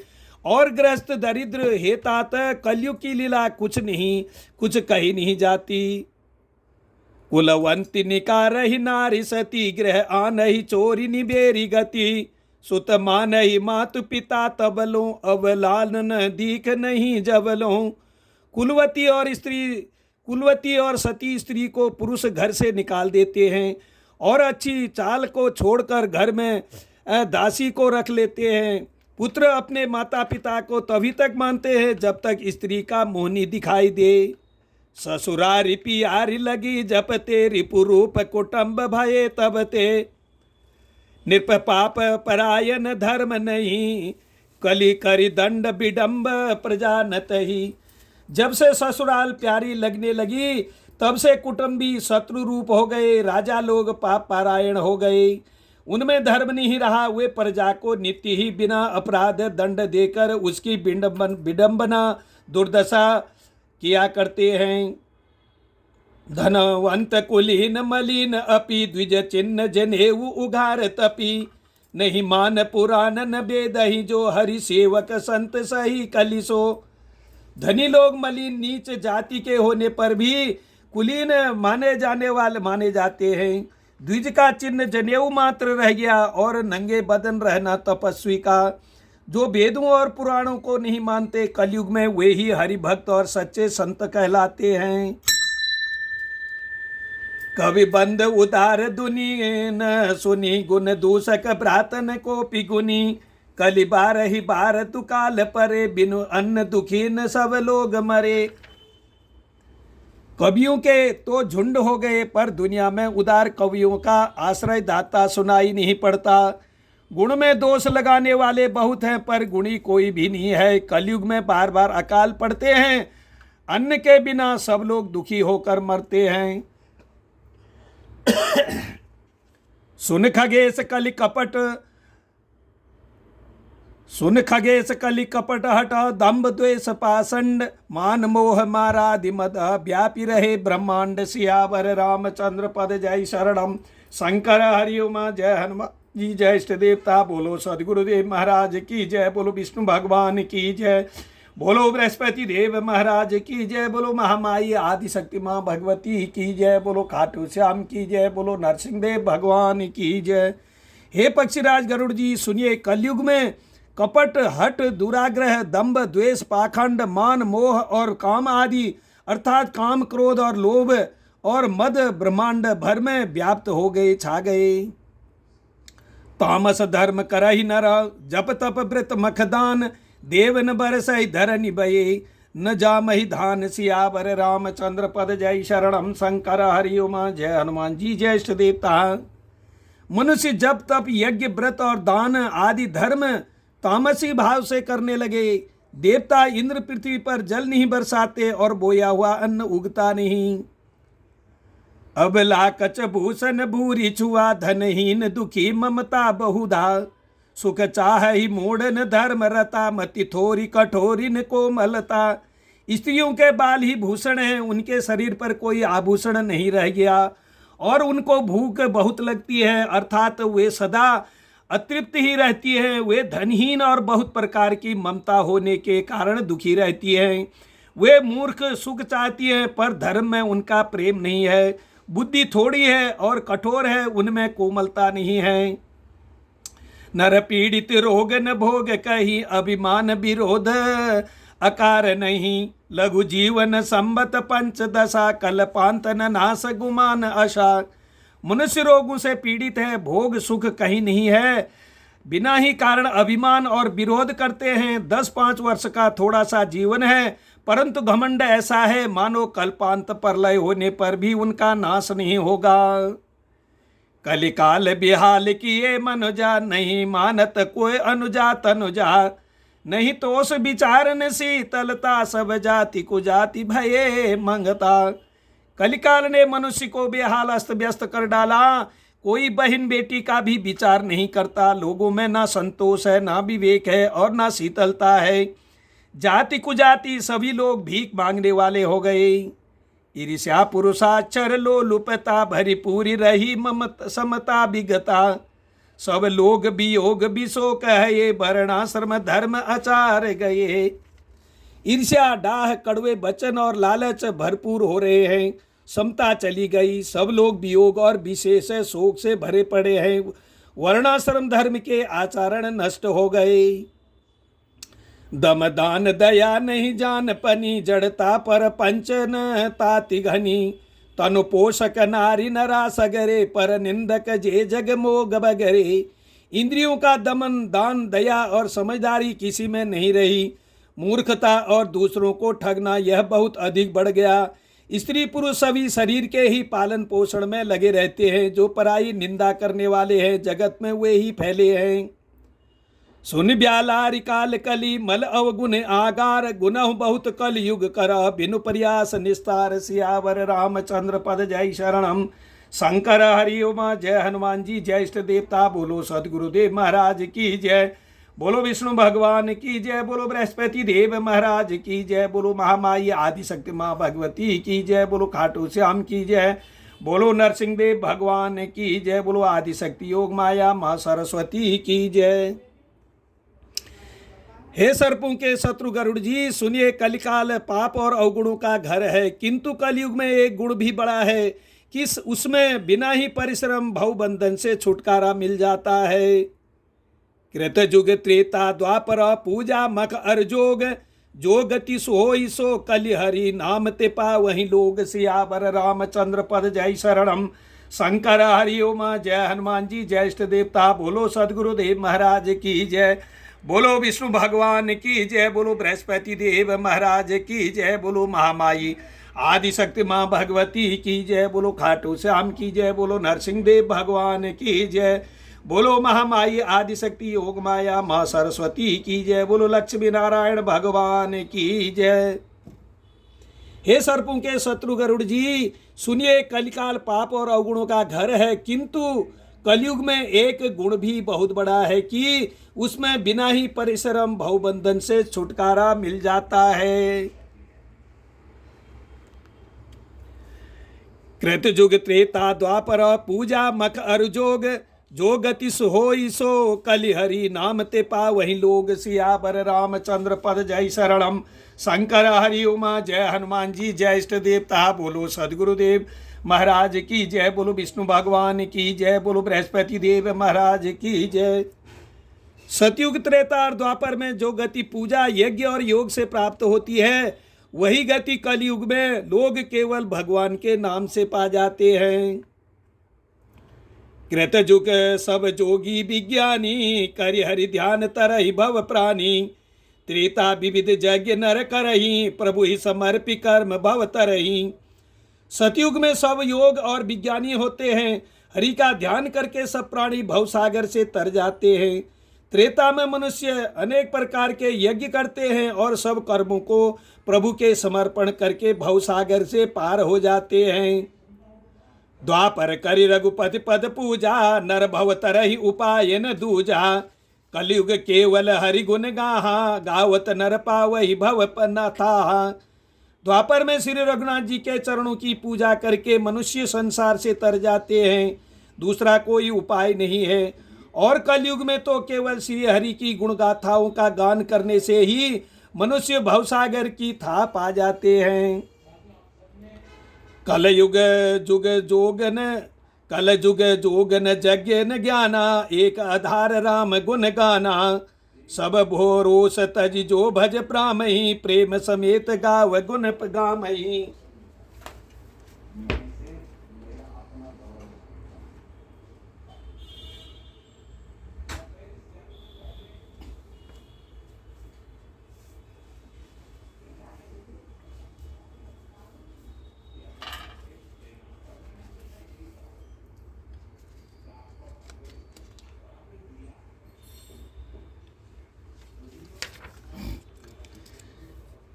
और गृहस्थ दरिद्र। हे तात, कलयुग की लीला कुछ नहीं, कुछ कही नहीं जाती। कुलवंती निकारहि नारी सती, गृह आनहि चोरी निबेरी गति। सुत मानहि मातु पिता तबलों, अवलालन दीख नहीं जबलों। कुलवती और सती स्त्री को पुरुष घर से निकाल देते हैं और अच्छी चाल को छोड़कर घर में दासी को रख लेते हैं। पुत्र अपने माता पिता को तभी तक मानते हैं जब तक स्त्री का मोहनी दिखाई दे। ससुरारी पियारी लगी जपते, रिपुरूप कुटुंब भये तब ते। निरप पाप परायण धर्म नहीं, कली करि दंड विडम्ब प्रजा नतहि। जब से ससुराल प्यारी लगने लगी तब से कुटुंबी शत्रु रूप हो गए, राजा लोग पाप पारायण हो गए, उनमें धर्म नहीं रहा। वे प्रजा को नित्य ही बिना अपराध दंड देकर उसकी विडंबना दुर्दशा किया करते हैं। धनवंत कुलीन मलिन अपि, द्विज चिन्ह जनेऊ उघार तपी। नहीं मान पुराण न बेदहि, जो हरि सेवक संत सही कलिसो। धनी लोग मलिन नीच जाति के होने पर भी कुलीन माने जाते हैं। द्विज का चिन्ह जनेऊ मात्र रह गया और नंगे बदन रहना तपस्वी का। जो वेदों और पुराणों को नहीं मानते, कलयुग में वे ही हरि भक्त और सच्चे संत कहलाते हैं। कवि बंद उदार दुनी न सुनी, गुण दूषक भ्रातन को पिगुनी। कलि बारहि बार तुकाल परे, बिनु अन्न दुखी न सब लोग मरे। कवियों के तो झुंड हो गए, पर दुनिया में उदार कवियों का आश्रय दाता सुनाई नहीं पड़ता। गुण में दोष लगाने वाले बहुत हैं, पर गुणी कोई भी नहीं है। कलयुग में बार बार अकाल पड़ते हैं, अन्न के बिना सब लोग दुखी होकर मरते हैं। सुन खगेश कलि कपट हट, दंभ द्वेष पाषंड। मान मोह मारादि मद, व्यापी रहे ब्रह्मांड। सियावर रामचंद्र पद जय शरणम। शंकर हरि उमा। जय हनुमान जी, जय इष्ट देवता। बोलो सदगुरुदेव महाराज की जय। बोलो विष्णु भगवान की जय। बोलो बृहस्पति देव महाराज की जय। बोलो महामाई आदिशक्ति माँ भगवती की जय। बोलो खाटू श्याम की जय। बोलो नरसिंह देव भगवान की जय। हे पक्षीराज गरुड़ जी, सुनिए, कलयुग में कपट हट दुराग्रह दंभ द्वेष पाखंड मान मोह और काम आदि अर्थात काम क्रोध और लोभ और मद ब्रह्मांड भर में व्याप्त हो गए, छा गए। तामस धर्म करहि नर, जप तप व्रत मखदान। देवन बरसहि धरनि बये, न जामहि धान। सियावर रामचंद्र पद जय शरणम। शंकर हरि उमा। जय हनुमान जी, जय इष्ट देवता। मनुष्य जब तप यज्ञ व्रत और दान आदि धर्म तामसी भाव से करने लगे, देवता इंद्र पृथ्वी पर जल नहीं बरसाते और बोया हुआ अन्न उगता नहीं। अबला कच भूषण भूरी छुआ, धनहीन दुखी ममता बहुधा, सुख चाह ही मूढ़न धर्म रता, मति थोरी कठोरिन कोमलता। स्त्रियों के बाल ही भूषण हैं, उनके शरीर पर कोई आभूषण नहीं रह गया और उनको भूख बहुत लगती है, अर्थात वे सदा अतृप्त ही रहती है। वे धनहीन और बहुत प्रकार की ममता होने के कारण दुखी रहती हैं। वे मूर्ख सुख चाहती हैं पर धर्म में उनका प्रेम नहीं है। बुद्धि थोड़ी है और कठोर है, उनमें कोमलता नहीं है। नर पीड़ित रोग न भोग कहीं, अभिमान विरोध अकार नहीं। लघु जीवन संबत पंचदशा, कल्पांत न नाश गुमान आशा। मनुष्य रोगों से पीड़ित है, भोग सुख कहीं नहीं है, बिना ही कारण अभिमान और विरोध करते हैं। 10-5 वर्ष का थोड़ा सा जीवन है, परंतु घमंड ऐसा है मानो कल्पांत प्रलय होने पर भी उनका नाश नहीं होगा। कलिकाल बिहाल किए मनुजा, नहीं मानत कोई अनुजा तनुजा। नहीं तोष विचारन शीतलता, सब जाति को जाति भये मंगता। कलिकाल ने मनुष्य को बेहाल अस्त व्यस्त कर डाला, कोई बहन बेटी का भी विचार नहीं करता। लोगों में ना संतोष है, ना विवेक है और ना शीतलता है। जाति कुजाति सभी लोग भीख मांगने वाले हो गए। ईर्ष्या पुरुषाक्षर लोलुपता, भरी पूरी रही ममता समता विगता। सब लोग वियोग विशोक है, ये वर्णाश्रम धर्म आचार गए। ईर्ष्या डाह कड़वे वचन और लालच भरपूर हो रहे हैं, समता चली गई। सब लोग वियोग और विशेष शोक से भरे पड़े हैं, वर्णाश्रम धर्म के आचरण नष्ट हो गए। दम दान दया नहीं जान पनी, जड़ता पर पंचन ताति घनी। तनु पोषक नारी नरा सगरे, पर निंदक जे जग मोग बगरे। इंद्रियों का दमन दान दया और समझदारी किसी में नहीं रही। मूर्खता और दूसरों को ठगना यह बहुत अधिक बढ़ गया। स्त्री पुरुष सभी शरीर के ही पालन पोषण में लगे रहते हैं। जो पराई निंदा करने वाले हैं, जगत में वे ही फैले हैं। सुन ब्यालारि काल कली, मल अवगुण आगार। गुनह बहुत कल युग कर, बिनु प्रयास निस्तार। सियावर रामचंद्र पद जय शरणम। शंकर हरि उमा जय हनुमान जी, जय इष्ट देवता। बोलो सदगुरुदेव महाराज की जय। बोलो विष्णु भगवान की जय। बोलो बृहस्पति देव महाराज की जय। बोलो महामाई आदिशक्ति माँ भगवती की जय। बोलो खाटू श्याम की जय। बोलो नरसिंह देव भगवान की जय। बोलो आदिशक्ति योग माया माँ सरस्वती की जय। हे सर्पों के शत्रु गरुड़ जी, सुनिए, कलिकाल पाप और अवगुणों का घर है, किंतु कलयुग में एक गुण भी बड़ा है कि उसमें बिना ही परिश्रम भव बंधन से छुटकारा मिल जाता है। कृत युग त्रेता द्वापर पूजा मख अर्जोग, जो गति सोई सो कलि हरि नाम ते पा वही लोग। सियावर रामचंद्र पद जय शरणम। शंकर हरि उमा जय हनुमान जी, जय इष्ट देवता। बोलो सदगुरुदेव महाराज की जय। बोलो विष्णु भगवान की जय। बोलो बृहस्पति देव महाराज की जय। बोलो महामाई आदिशक्ति माँ भगवती की जय। बोलो खाटू श्याम की जय। बोलो नरसिंह देव भगवान की जय। बोलो महामाई आदिशक्ति योग माया माँ सरस्वती की जय। बोलो लक्ष्मी नारायण भगवान की जय। हे सर्पों के शत्रु गरुड़ जी, सुनिए, कलिकाल पाप और अवगुणों का घर है, किंतु कलयुग में एक गुण भी बहुत बड़ा है कि उसमें बिना ही परिश्रम भवबंधन से छुटकारा मिल जाता है। कृत युग त्रेता द्वापर पूजा मख अर्जोग, जो गति सोई सो कलि हरि नाम ते पा वही लोग। सियावर रामचंद्र पद जय शरणम। शंकर हरि उमा जय हनुमान जी, जय इष्ट देवता। बोलो सदगुरुदेव महाराज की जय। बोलो विष्णु भगवान की जय। बोलो बृहस्पति देव महाराज की जय। सतयुग त्रेता और द्वापर में जो गति पूजा यज्ञ और योग से प्राप्त होती है, वही गति कलयुग में लोग केवल भगवान के नाम से पा जाते हैं। कृत युग सब जोगी विज्ञानी, करि हरि ध्यान तरहि भव प्राणी। त्रेता विविध यज्ञ नर करही, प्रभु ही समर्पि कर्म भव तरही। सतयुग में सब योग और विज्ञानी होते हैं, हरि का ध्यान करके सब प्राणी भवसागर से तर जाते हैं। त्रेता में मनुष्य अनेक प्रकार के यज्ञ करते हैं और सब कर्मों को प्रभु के समर्पण करके भवसागर से पार हो जाते हैं। द्वापर करि रघुपति पद पूजा, नर भव तरहि उपाय न दूजा। कलयुग केवल हरि गुण गाहा, गावत नर पावहि भव पनाथा। द्वापर में श्री रघुनाथ जी के चरणों की पूजा करके मनुष्य संसार से तर जाते हैं, दूसरा कोई उपाय नहीं है। और कलयुग में तो केवल श्री हरि की गुणगाथाओं का गान करने से ही मनुष्य भवसागर की था पा जाते हैं। कलयुग जुग जोगन कल जुग जोगन जज्ञन ज्ञाना, एक आधार राम गुण गाना। सब भोरोस तज जो भज प्रामहि, प्रेम समेत गाव गुण गामहि।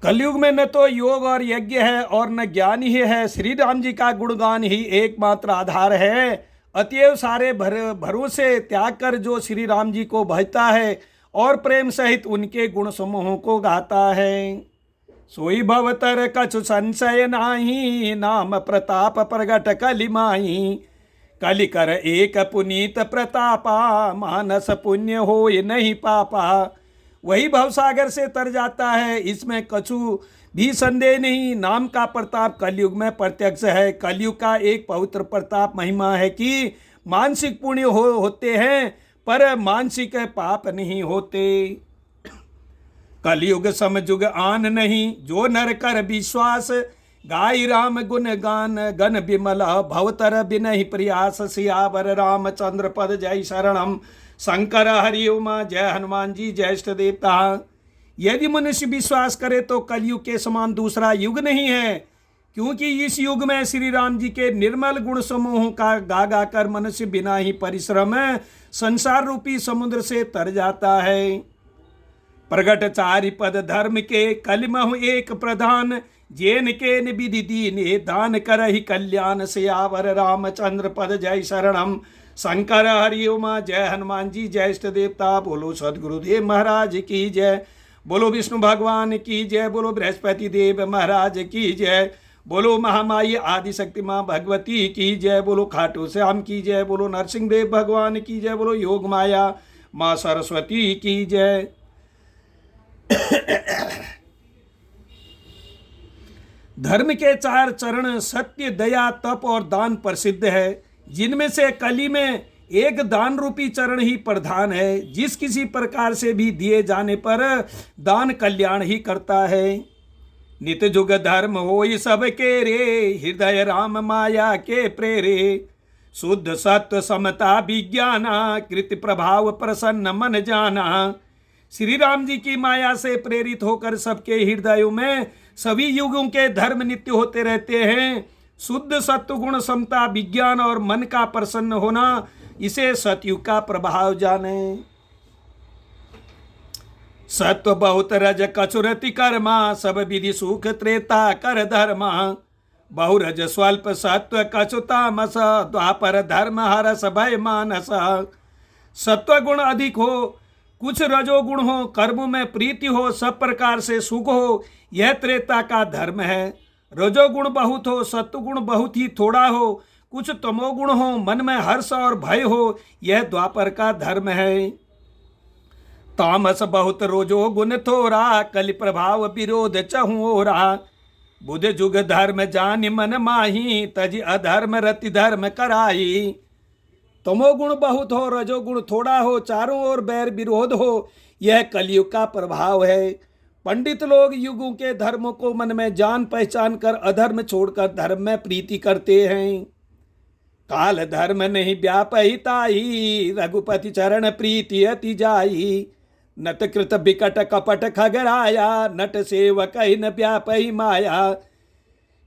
कलयुग में न तो योग और यज्ञ है और न ज्ञान ही है, श्री राम जी का गुणगान ही एकमात्र आधार है। अतएव सारे भरोसे त्याग कर जो श्री राम जी को भजता है और प्रेम सहित उनके गुण समूहों को गाता है, सोई भवतर कछु संशय नाही, नाम प्रताप प्रगट कलि माही। कलि कर एक पुनीत प्रतापा, मानस पुण्य होय नहीं पापा। वही भवसागर से तर जाता है, इसमें कछु भी संदेह नहीं। नाम का प्रताप कलयुग में प्रत्यक्ष है। कलयुग का एक पवित्र प्रताप महिमा है कि मानसिक पुण्य होते हैं पर मानसिक पाप नहीं होते। कलयुग समजुग आन नहीं, जो नर कर विश्वास। गाय राम गुण गान गण विमला, भवतर बिनहि प्रयास। सियावर रामचंद्र पद जय शरणम, शंकर हरि उमा। जय हनुमान जी, जय इष्ट देवता। यदि मनुष्य विश्वास करे तो कलयुग के समान दूसरा युग नहीं है, क्योंकि इस युग में श्री राम जी के निर्मल गुण समूहों का गा गा कर मनुष्य बिना ही परिश्रम संसार रूपी समुद्र से तर जाता है। प्रगट चारि पद धर्म के, कलिमहु एक प्रधान। जेन के विधि दीने, दान करहि कल्याण। सियावर रामचंद्र पद जय शरणम, शंकर हरि उमा। जय हनुमान जी, जय इष्ट देवता। बोलो सदगुरुदेव महाराज की जय। बोलो विष्णु भगवान की जय। बोलो बृहस्पति देव महाराज की जय। बोलो महामाई आदि शक्ति माँ भगवती की जय। बोलो खाटू श्याम की जय। बोलो नरसिंह देव भगवान की जय। बोलो योग माया माँ सरस्वती की जय। धर्म के 4 चरण सत्य, दया, तप और दान प्रसिद्ध है, जिनमें से कली में एक दान रूपी चरण ही प्रधान है। जिस किसी प्रकार से भी दिए जाने पर दान कल्याण ही करता है। नित जुग धर्म होई सबके रे, हृदय राम माया के प्रेरे। शुद्ध सत्व समता विज्ञाना, कृति प्रभाव प्रसन्न मन जाना। श्री राम जी की माया से प्रेरित होकर सबके हृदयों में सभी युगों के धर्म नित्य होते रहते हैं। शुद्ध सत्व गुण समता विज्ञान और मन का प्रसन्न होना, इसे सतयुग का प्रभाव जाने। सत्व बहुत रज कचुरति कर्मा, सब विधि सुख त्रेता कर धर्मा। बहुरज स्वल्प सत्व कछु तामस, द्वापर धर्म हरस भय मानस। सत्व गुण अधिक हो, कुछ रजोगुण हो, कर्मों में प्रीति हो, सब प्रकार से सुख हो, यह त्रेता का धर्म है। रजोगुण बहुत हो, सत्वगुण बहुत ही थोड़ा हो, कुछ तमोगुण हो, मन में हर्ष और भय हो, यह द्वापर का धर्म है। तामस बहुत रोजो गुण थोरा, कलि प्रभाव विरोध चहुओरा। बुध जुग धर्म जानि मन माही, तज अधर्म रति धर्म कराई। तमोगुण बहुत हो, रजोगुण थोड़ा हो, चारों ओर बैर विरोध हो, यह कलयुग का प्रभाव है। पंडित लोग युगों के धर्मों को मन में जान पहचान कर अधर्म छोड़कर धर्म में प्रीति करते हैं। काल धर्म नहीं व्यापहि ताही, रघुपति चरण प्रीति अति जाई। नत कृत बिकट कपट खगराया, नट सेवक न व्यापहि माया।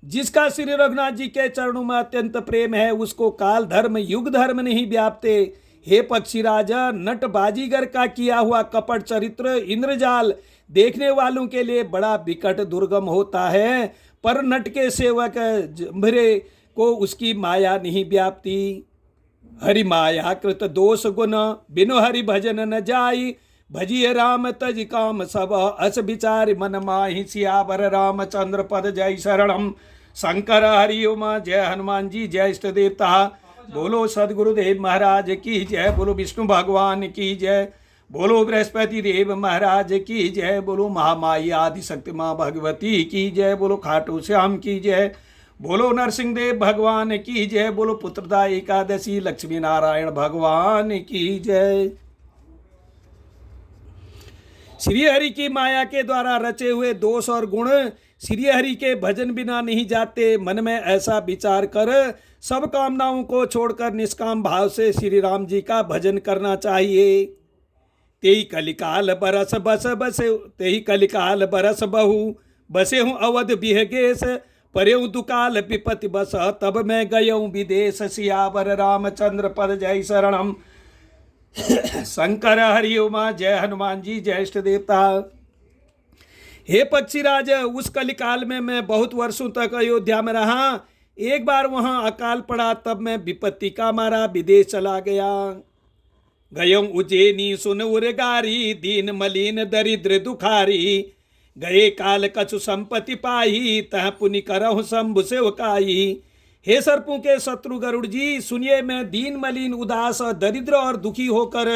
जिसका श्री रघुनाथ जी के चरणों में अत्यंत प्रेम है, उसको काल धर्म युग धर्म नहीं व्यापते। हे पक्षी राजा, नट बाजीगर का किया हुआ कपट चरित्र इंद्रजाल देखने वालों के लिए बड़ा विकट दुर्गम होता है, पर नट के सेवक जंभरे को उसकी माया नहीं व्यापती। हरि माया कृत दोष गुण, बिनु हरि भजन न जाई। भजिए राम तज काम सब, अस विचार मन माहि। सियावर रामचंद्र पद जय शरणम। शंकर हरि उमा जय हनुमान जी जय इष्ट देवता। बोलो सदगुरुदेव महाराज की जय। बोलो विष्णु भगवान की जय। बोलो बृहस्पति देव महाराज की जय। बोलो महामाई आदि शक्ति माँ भगवती की जय। बोलो खाटू श्याम की जय। बोलो नरसिंह देव भगवान की जय। बोलो पुत्रदा एकादशी लक्ष्मी नारायण भगवान की जय। श्री हरि की माया के द्वारा रचे हुए दोष और गुण श्री हरि के भजन बिना नहीं जाते। मन में ऐसा विचार कर सब कामनाओं को छोड़कर निष्काम भाव से श्री राम जी का भजन करना चाहिए। तेई कलिकाल बरस बस बसे, तेई कलिकाल बरस बहु बसे हूँ अवध बिहगेश। परेऊ दुकाल विपति बस, तब मैं गयऊँ विदेश। सियावर रामचंद्र पद जय शरणम। शंकर हरि उमा जय हनुमान जी जय इष्ट देवता। हे पक्षीराज, उस कलिकाल में मैं बहुत वर्षों तक अयोध्या में रहा। एक बार वहां अकाल पड़ा, तब मैं विपत्ति का मारा विदेश चला गया। गयऊँ उज्जैनी सुन उरगारी, दीन मलिन दरिद्र दुखारी। गए काल कछु संपत्ति पाई, तह पुनि करहु शंभु सेवकाई। हे सर्पों के शत्रु गरुड़ जी, सुनिए, मैं दीन मलिन उदास दरिद्र और दुखी होकर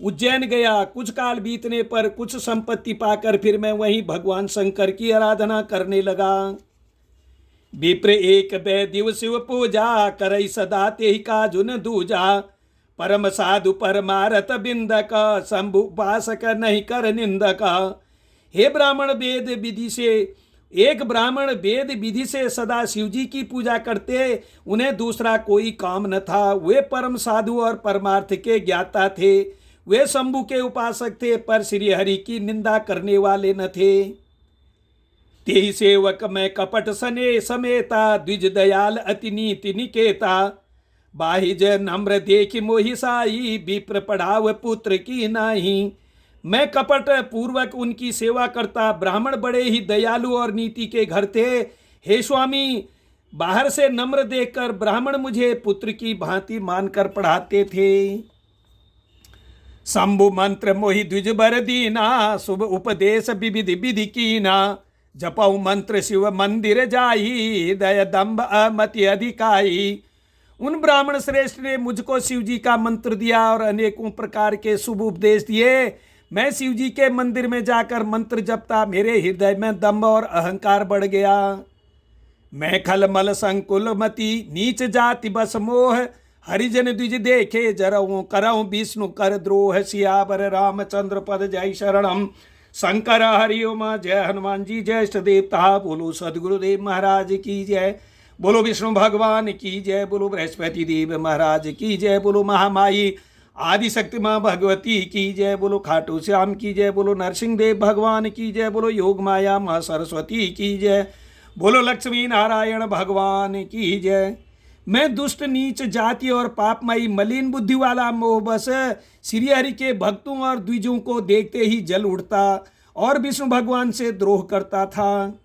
उज्जैन गया। कुछ काल बीतने पर कुछ संपत्ति पाकर फिर मैं वहीं भगवान शंकर की आराधना करने लगा। विप्र एक वैदिव शिव पूजा, करई सदा तेहि काजुन दूजा। परम साधु परमारत बिंदक, शंभु उपासक नहीं कर निंदक। हे ब्राह्मण, वेद विधि से एक ब्राह्मण वेद विधि से सदा शिव जी की पूजा करते, उन्हें दूसरा कोई काम न था। वे परम साधु और परमार्थ के ज्ञाता थे। वे शंभु के उपासक थे, पर श्री हरि की निंदा करने वाले न थे। तेहि सेवक मैं कपट सने समेता, द्विज दयाल अति नीति निकेता। बाहिज नम्र देखि मोहि साई, विप्र पढ़ाव पुत्र की नाही। मैं कपट पूर्वक उनकी सेवा करता। ब्राह्मण बड़े ही दयालु और नीति के घर थे। हे स्वामी, बाहर से नम्र देखकर ब्राह्मण मुझे पुत्र की भांति मानकर पढ़ाते थे। शंभु मंत्र मोहि द्विज बर दीना, शुभ उपदेश विविधि विधि कीना। जपऊ मंत्र शिव मंदिर जाई, दया दम्भ अमति अधिकाई। उन ब्राह्मण श्रेष्ठ ने मुझको शिव जी का मंत्र दिया और अनेकों प्रकार के शुभ उपदेश दिए। मैं शिव जी के मंदिर में जाकर मंत्र जपता। मेरे हृदय में दम्भ और अहंकार बढ़ गया। मैं खलमल संकुल मति, नीच जाति बस मोह। हरिजन द्विज देखे जरऊँ, करऊँ विष्णु कर द्रोह। सियावर रामचंद्र पद जय शरणम। शंकर हरि उमा जय हनुमान जी जय इष्ट देवता। बोलो सदगुरुदेव महाराज की जय। बोलो विष्णु भगवान की जय। बोलो बृहस्पति देव महाराज की जय। बोलो महामाई आदि शक्ति माँ भगवती की जय। बोलो खाटू श्याम की जय। बोलो नरसिंह देव भगवान की जय। बोलो योग माया माँ सरस्वती की जय। बोलो लक्ष्मी नारायण भगवान की जय। मैं दुष्ट नीच जाति और पापमयी मलिन बुद्धि वाला मोह बस श्री हरि के भक्तों और द्विजों को देखते ही जल उठता और विष्णु भगवान से द्रोह करता था।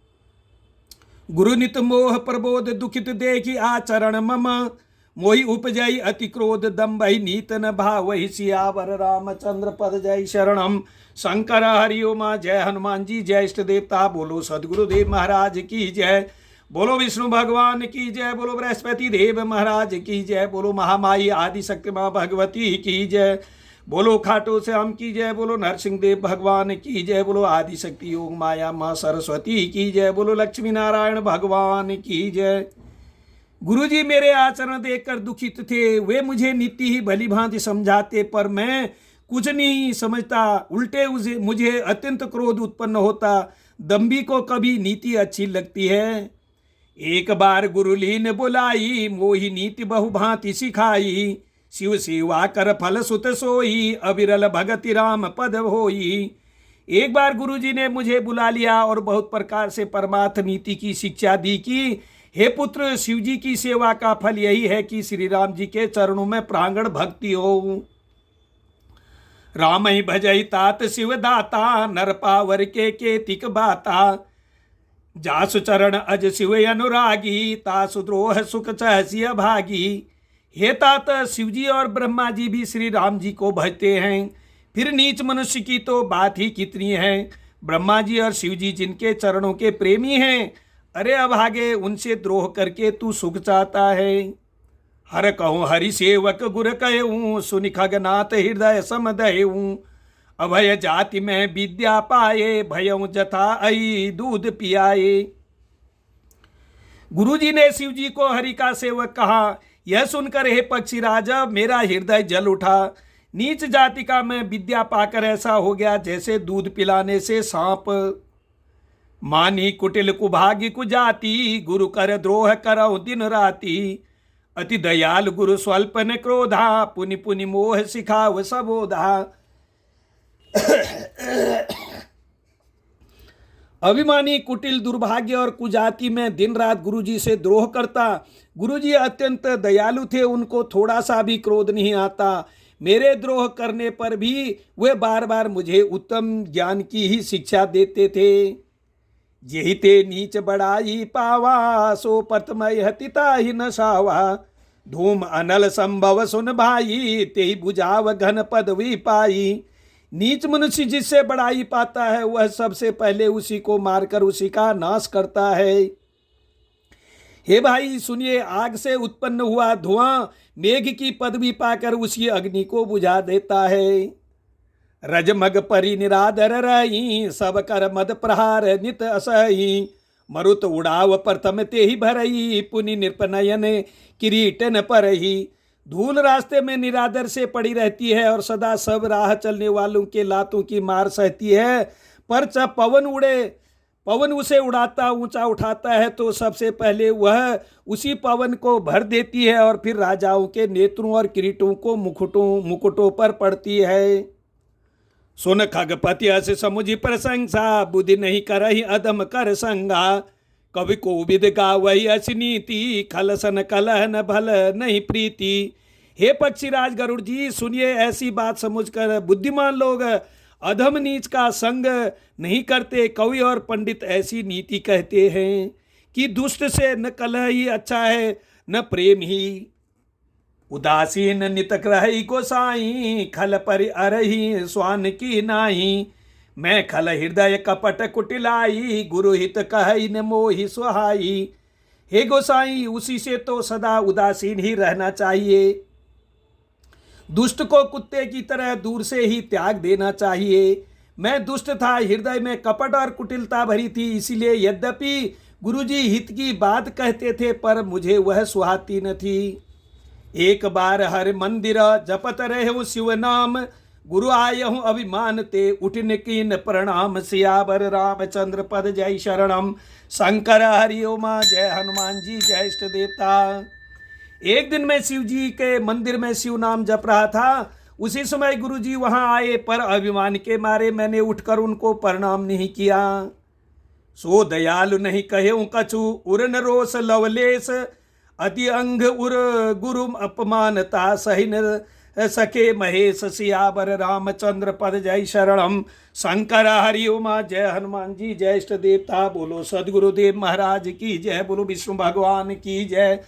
गुरु नित मोह प्रबोध दुखित देखी आचरण मम। मोहि उपजई अति क्रोध दम्भहि नीत न भावहि। सियावर रामचंद्र पद जय शरणम। शंकर हरि उमा जय हनुमान जी जय इष्ट देवता। बोलो सदगुरुदेव महाराज की जय। बोलो विष्णु भगवान की जय। बोलो बृहस्पति देव महाराज की जय। बोलो महामाई आदि शक्ति माँ भगवती की जय। बोलो खाटू श्याम की जय। बोलो नरसिंह देव भगवान की जय। बोलो आदि शक्ति योग माया माँ सरस्वती की जय। बोलो लक्ष्मी नारायण भगवान की जय। गुरुजी मेरे आचरण देखकर दुखित थे। वे मुझे नित्य ही भली भांति समझाते, पर मैं कुछ नहीं समझता। उल्टे मुझे अत्यंत क्रोध उत्पन्न होता। दम्भी को कभी नीति अच्छी लगती है। एक बार गुरुलीन बुलाई, मोहि नीति बहु भांति सिखाई। शिव सेवा कर फल सुत सोई, अविरल भगति राम पद होई। एक बार गुरुजी ने मुझे बुला लिया और बहुत प्रकार से परमार्थ नीति की शिक्षा दी कि हे पुत्र, शिव जी की सेवा का फल यही है कि श्री राम जी के चरणों में प्रांगण भक्ति हो। राम ही भजई तात शिव दाता, नर पावर के केतिक बाता। जासु चरण अज शिव अनुरागी, तासु द्रोह सुख सहसिय भागी। हे तात, शिव जी और ब्रह्मा जी भी श्री राम जी को भजते हैं, फिर नीच मनुष्य की तो बात ही कितनी है। ब्रह्मा जी और शिव जी जिनके चरणों के प्रेमी हैं, अरे अभागे उनसे द्रोह करके तू सुख चाहता है। हर कहूँ हरि सेवक गुर कहूँ, सुनि खगनाथ हृदय समदहूँ। अभय जाति में विद्या पाए, भयऊ जथा आई दूध पियाए। गुरु जी ने शिव जी को हरि का सेवक कहा। यह सुनकर हे पक्षीराज, मेरा हृदय जल उठा। नीच जाति का मैं विद्या पाकर ऐसा हो गया जैसे दूध पिलाने से सांप। मानी कुटिल कुभागी कुजाति, गुरु कर द्रोह करौ दिन राति। अति दयाल गुरु स्वल्प न क्रोधा, पुनि पुनि मोह सिखाव सबोधा। अभिमानी कुटिल दुर्भाग्य और कुजाति में दिन रात गुरुजी से द्रोह करता। गुरुजी अत्यंत दयालु थे, उनको थोड़ा सा भी क्रोध नहीं आता। मेरे द्रोह करने पर भी वे बार बार मुझे उत्तम ज्ञान की ही शिक्षा देते थे। यही ते नीच बड़ाई पावा, सो प्रथमय हतिता ही न सावा। धूम अनल संभव सुन भाई, ते ही बुझाव घन पदवी पाई। नीच मनुष्य जिससे बड़ाई पाता है, वह सबसे पहले उसी को मारकर उसी का नाश करता है। हे भाई सुनिए, आग से उत्पन्न हुआ धुआं मेघ की पदवी पाकर उसी अग्नि को बुझा देता है। रजमग परि निरादर रही, सब कर मद प्रहार नित असही। मरुत उड़ाव प्रथम ते ही भरई, पुनि नृपनयन किरीटन परही। धूल रास्ते में निरादर से पड़ी रहती है और सदा सब राह चलने वालों के लातों की मार सहती है। पर जब पवन उसे उड़ाता ऊंचा उठाता है तो सबसे पहले वह उसी पवन को भर देती है और फिर राजाओं के नेत्रों और किरीटों को मुकुटों पर पड़ती है। सुन खगपति अस समुझी प्रशंसा, बुद्धि नहीं करहि अधम कर संगा। कवि को विद गावहि अस नीति, खलसन कलह न भल नहीं प्रीति। हे पक्षीराज गरुड़ जी, सुनिए, ऐसी बात समझकर बुद्धिमान लोग अधम नीच का संग नहीं करते। कवि और पंडित ऐसी नीति कहते हैं कि दुष्ट से न कलह ही अच्छा है न प्रेम ही। उदासीन नित रही गोसाई, खल पर अरही स्वान की नाही। मैं खल हृदय कपट कुटिलाई, गुरु हित कहि न मोहि सुहाई। हे गोसाई, उसी से तो सदा उदासीन ही रहना चाहिए। दुष्ट को कुत्ते की तरह दूर से ही त्याग देना चाहिए। मैं दुष्ट था, हृदय में कपट और कुटिलता भरी थी, इसीलिए यद्यपि गुरुजी हित की बात कहते थे पर मुझे वह सुहाती न थी। एक बार हर मंदिर जपत रहे शिव नाम, गुरु आयहूँ अभिमान ते उठन कीन प्रणाम। सियावर रामचंद्र पद जय शरणम, शंकर हरि ओमा। जय हनुमान जी, जय इष्ट देवता। एक दिन मैं शिव जी के मंदिर में शिव नाम जप रहा था। उसी समय गुरु जी वहां आए, पर अभिमान के मारे मैंने उठकर उनको प्रणाम नहीं किया। सो दयालु नहीं कहेऊँ कछु, उरन रोष लवलेश। अति अंग उर गुरु अपमानता, सही न सके महेश। सियावर रामचंद्र पद जय शरणम, शंकर हरि उमा। जय हनुमान जी, जय इष्ट देवता। बोलो सदगुरुदेव महाराज की जय, बोलो विष्णु भगवान की जय,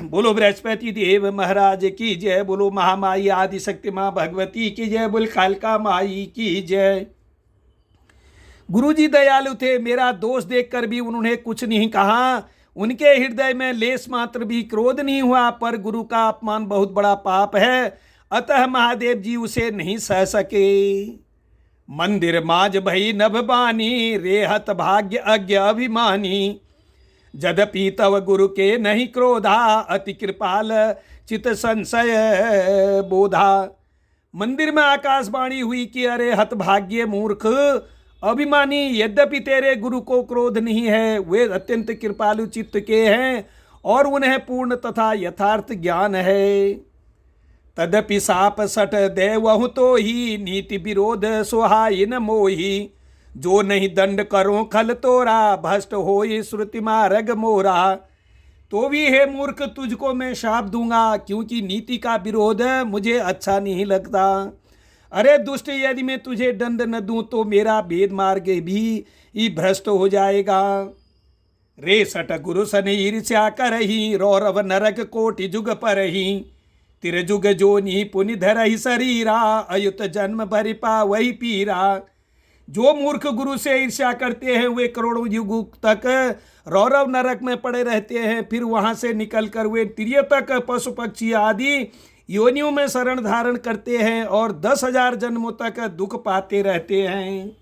बोलो बृहस्पति देव महाराज की जय, बोलो महामाई आदि शक्ति माँ भगवती की जय, बोल कालका माई की जय। गुरुजी दयालु थे, मेरा दोष देखकर भी उन्होंने कुछ नहीं कहा। उनके हृदय में लेस मात्र भी क्रोध नहीं हुआ। पर गुरु का अपमान बहुत बड़ा पाप है, अतः महादेव जी उसे नहीं सह सके। मंदिर माज भई नभ बानी, रेहत भाग्य अज्ञ अभिमानी। जदपि तव गुरु के नहीं क्रोधा, अति कृपाल चित संशय बोधा। मंदिर में आकाशवाणी हुई कि अरे हतभाग्य मूर्ख अभिमानी, यद्यपि तेरे गुरु को क्रोध नहीं है, वे अत्यंत कृपालु चित्त के हैं और उन्हें पूर्ण तथा यथार्थ ज्ञान है। तदपि साप सट देवहु तो ही, नीति विरोध सुहाई न मोही। जो नहीं दंड करो खल तोरा, भ्रष्ट हो ये श्रुति मार्ग मोरा। तो भी हे मूर्ख तुझको मैं शाप दूंगा, क्योंकि नीति का विरोध मुझे अच्छा नहीं लगता। अरे दुष्ट, यदि मैं तुझे दंड न दूं तो मेरा वेद मार्ग भी भ्रष्ट हो जाएगा। रे सट गुरु सन ईर्ष्या करही, रौरव नरक कोटि जुग परही। तिरजुग जोनि पुनि धरहि शरीरा, अयुत जन्म भरि पावहि पीरा। जो मूर्ख गुरु से ईर्ष्या करते हैं वे करोड़ों युग तक रौरव नरक में पड़े रहते हैं, फिर वहां से निकलकर वे तिर्यतक पशु पक्षी आदि योनियों में शरण धारण करते हैं और 10,000 जन्मों तक दुख पाते रहते हैं।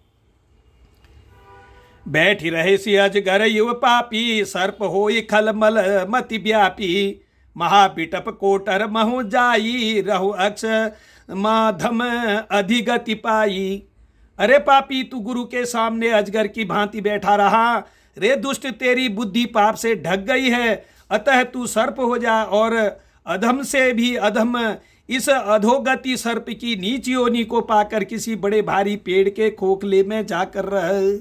बैठी रहे सी अजगर युव पापी, सर्प होई खलमल मति व्यापी। महापिटप कोटर महु जाई, रहु अक्ष माधम अधिगति पाई। अरे पापी, तू गुरु के सामने अजगर की भांति बैठा रहा। रे दुष्ट, तेरी बुद्धि पाप से ढक गई है, अतः तू सर्प हो जा और अधम से भी अधम इस अधोगति सर्प की नीच योनि को पाकर किसी बड़े भारी पेड़ के खोखले में जाकर रह।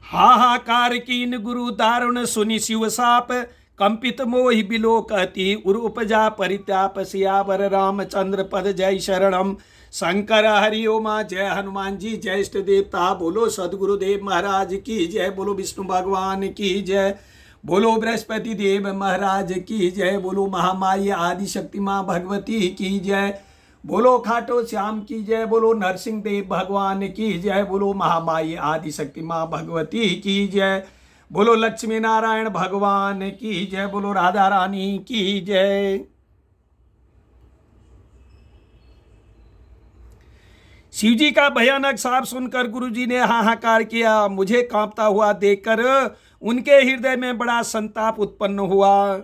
हाहाकार कीन गुरु दारुण सुनि शिव साप, कंपित मोहि बिलोकति उर उपजा परिताप। सियावर रामचंद्र पद जय शरणम। शंकर हरि ओमा। जय हनुमान जी, जय इष्ट देवता। बोलो सदगुरुदेव महाराज की जय। बोलो विष्णु भगवान की जय। बोलो बृहस्पति देव महाराज की जय। बोलो महामाई आदि शक्ति माँ भगवती की जय। बोलो खाटो श्याम की जय। बोलो नरसिंह देव भगवान की जय। बोलो महामाई आदि शक्ति माँ भगवती की जय। बोलो लक्ष्मी नारायण भगवान की जय। बोलो राधा रानी की जय। शिवजी का भयानक शाप सुनकर गुरुजी ने हाहाकार किया। मुझे कांपता हुआ देखकर उनके हृदय में बड़ा संताप उत्पन्न हुआ।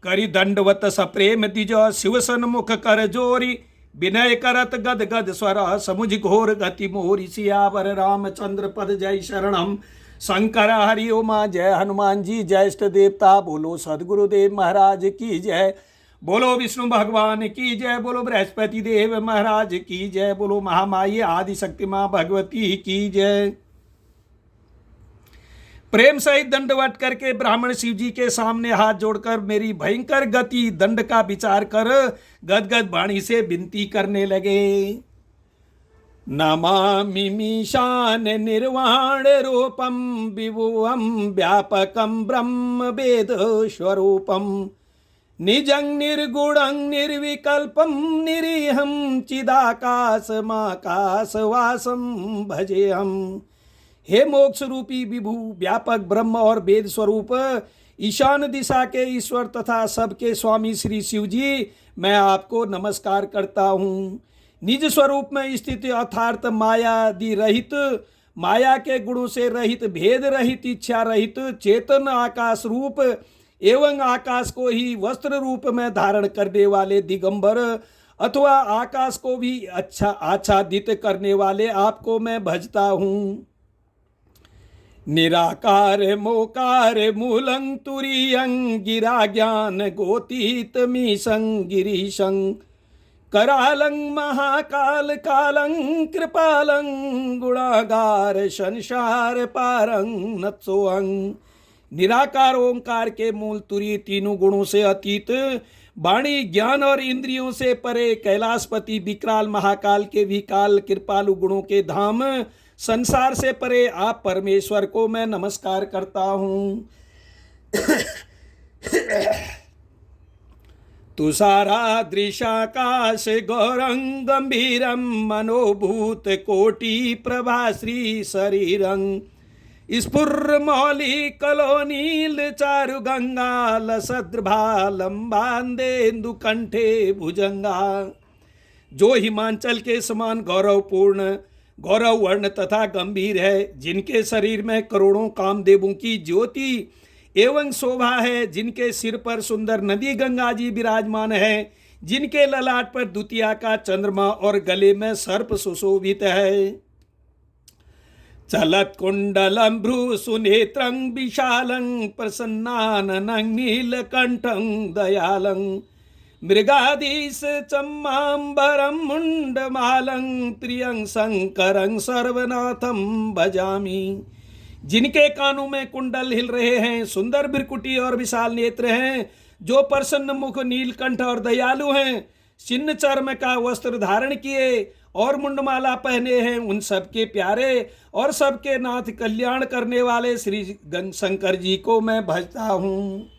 करी दंडवत सप्रेम दिजो, शिव सन्मुख कर जोरी। विनय करत गद गद स्वर, समुझ घोर गति मोरी। सियावर रामचंद्र पद जय शरणम। शंकर हरि ओमा। जय हनुमान जी, जय इष्ट देवता। बोलो सदगुरुदेव महाराज की जय। बोलो विष्णु भगवान की जय। बोलो बृहस्पति देव महाराज की जय। बोलो महामाई आदि शक्ति माँ भगवती की जय। प्रेम सहित दंडवत करके ब्राह्मण शिव जी के सामने हाथ जोड़कर मेरी भयंकर गति दंड का विचार कर गदगद वाणी से विनती करने लगे। नमामि मीशान निर्वाण रूपम, विभुवम व्यापकम ब्रह्म वेद स्वरूपम। निजं निर्गुणं निर्विकल्पं निरीहं, चिदाकाशमाकाशवासं भजेहम। हे मोक्ष रूपी विभु व्यापक ब्रह्म और वेद स्वरूप ईशान दिशा के ईश्वर तथा सबके स्वामी श्री शिव जी, मैं आपको नमस्कार करता हूँ। निज स्वरूप में स्थित अर्थार्थ मायादि रहित, माया के गुणों से रहित, भेद रहित, इच्छा रहित, चेतन आकाश रूप एवं आकाश को ही वस्त्र रूप में धारण करने वाले दिगंबर अथवा आकाश को भी आच्छादित करने वाले आपको मैं भजता हूँ। निराकार मोकार मूलं तुरीयं, गिरा ज्ञान गोतीत मीशं गिरीशं। करालं महाकाल कालं कृपालं, गुणागार संसार पारं नत्सोऽं। निराकार ओंकार के मूल तुरी, तीनों गुणों से अतीत, वाणी ज्ञान और इंद्रियों से परे, कैलाशपति विकराल महाकाल के भी काल, कृपालु गुणों के धाम, संसार से परे आप परमेश्वर को मैं नमस्कार करता हूँ। तुषारादृशाकाश गौरं गंभीरं, मनोभूत कोटि प्रभाश्री शरीरं। स्फुर्मौली कलोनील चारु गंगा, लसद्रभा लंबांदेन्दु कंठे भुजंगा। जो हिमांचल के समान गौरवपूर्ण, गौरव वर्ण तथा गंभीर है, जिनके शरीर में करोड़ों कामदेवों की ज्योति एवं शोभा है, जिनके सिर पर सुंदर नदी गंगा जी विराजमान है, जिनके ललाट पर द्वितीया का चंद्रमा और गले में सर्प सुशोभित है। चलत कुंडलम भ्रू सुनेत्रं विशालं, प्रसन्नाननं नीलकंठं दयालं। मृगाधीश चम्मांबरम मुंडमालं त्रियं शंकरं सर्वनाथं भजामि। जिनके कानों में कुंडल हिल रहे हैं, सुंदर भ्रिकुटी और विशाल नेत्र हैं, जो प्रसन्न मुख, नीलकंठ और दयालु हैं, चिन्ह चर्म का वस्त्र धारण किए और मुंडमाला पहने हैं, उन सबके प्यारे और सबके नाथ कल्याण करने वाले श्री शंकर जी को मैं भजता हूँ।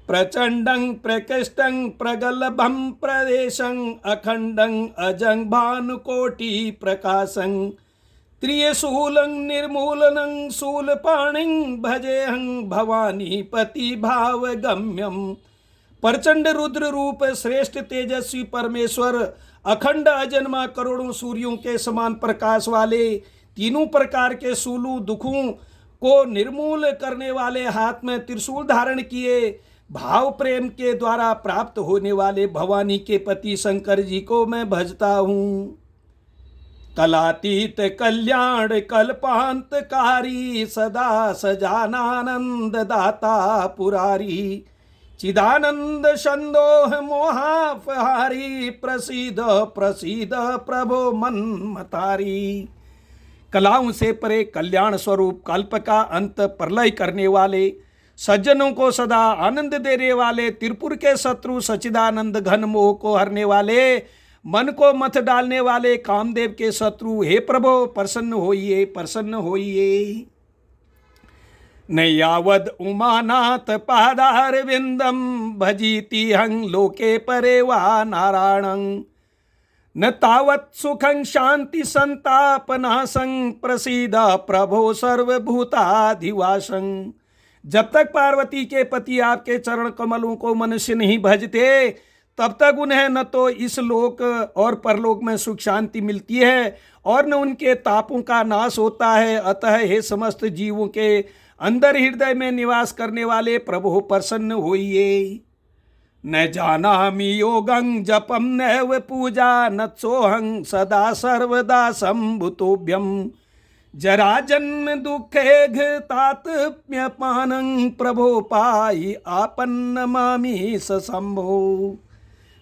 प्रचंडं प्रकृष्टं प्रगल्भं प्रदेशं अखंडं अजं भानुकोटि प्रकाशं त्रिशूलं निर्मूलनं शूलपाणिं भजेहं भवानी पति भावगम्यं। प्रचंड रुद्र रूप, श्रेष्ठ तेजस्वी परमेश्वर, अखंड अजन्मा, करोड़ों सूर्यों के समान प्रकाश वाले, तीनों प्रकार के शूलों दुखों को निर्मूल करने वाले, हाथ में त्रिशूल धारण किए, भाव प्रेम के द्वारा प्राप्त होने वाले भवानी के पति शंकर जी को मैं भजता हूँ। कलातीत कल्याण कल्पांतकारी, सदा सजानानंद दाता पुरारी, चिदानंद संदोह मोहापहारी, प्रसीद प्रसीद प्रभो मन्मतारी। कलाओं से परे कल्याण स्वरूप, कल्प का अंत, प्रलय करने वाले, सज्जनों को सदा आनंद देने वाले, त्रिपुर के शत्रु सच्चिदानंद घन मोह को हरने वाले, मन को मथ डालने वाले, कामदेव के शत्रु, हे प्रभो प्रसन्न होइए, प्रसन्न होइए। नैयावद उमानाथ पादार विंदम, भजीति हं लोके परे वा नारायणं, न तावत् सुखं शांति संतापनाशं, प्रसीद प्रभो सर्वभूताधिवासं। जब तक पार्वती के पति आपके चरण कमलों को मनुष्य नहीं भजते, तब तक उन्हें न तो इस लोक और परलोक में सुख शांति मिलती है और न उनके तापों का नाश होता है। अतः हे समस्त जीवों के अंदर हृदय में निवास करने वाले प्रभु प्रसन्न होइए। न जानामि योगं जपं नैव पूजा, न सोहं सदा सर्वदा संभुतोभ्यं। जरा जन्म दुखे घतात्म्यपानं, प्रभो पाहि आपन्न मामि सशंभो।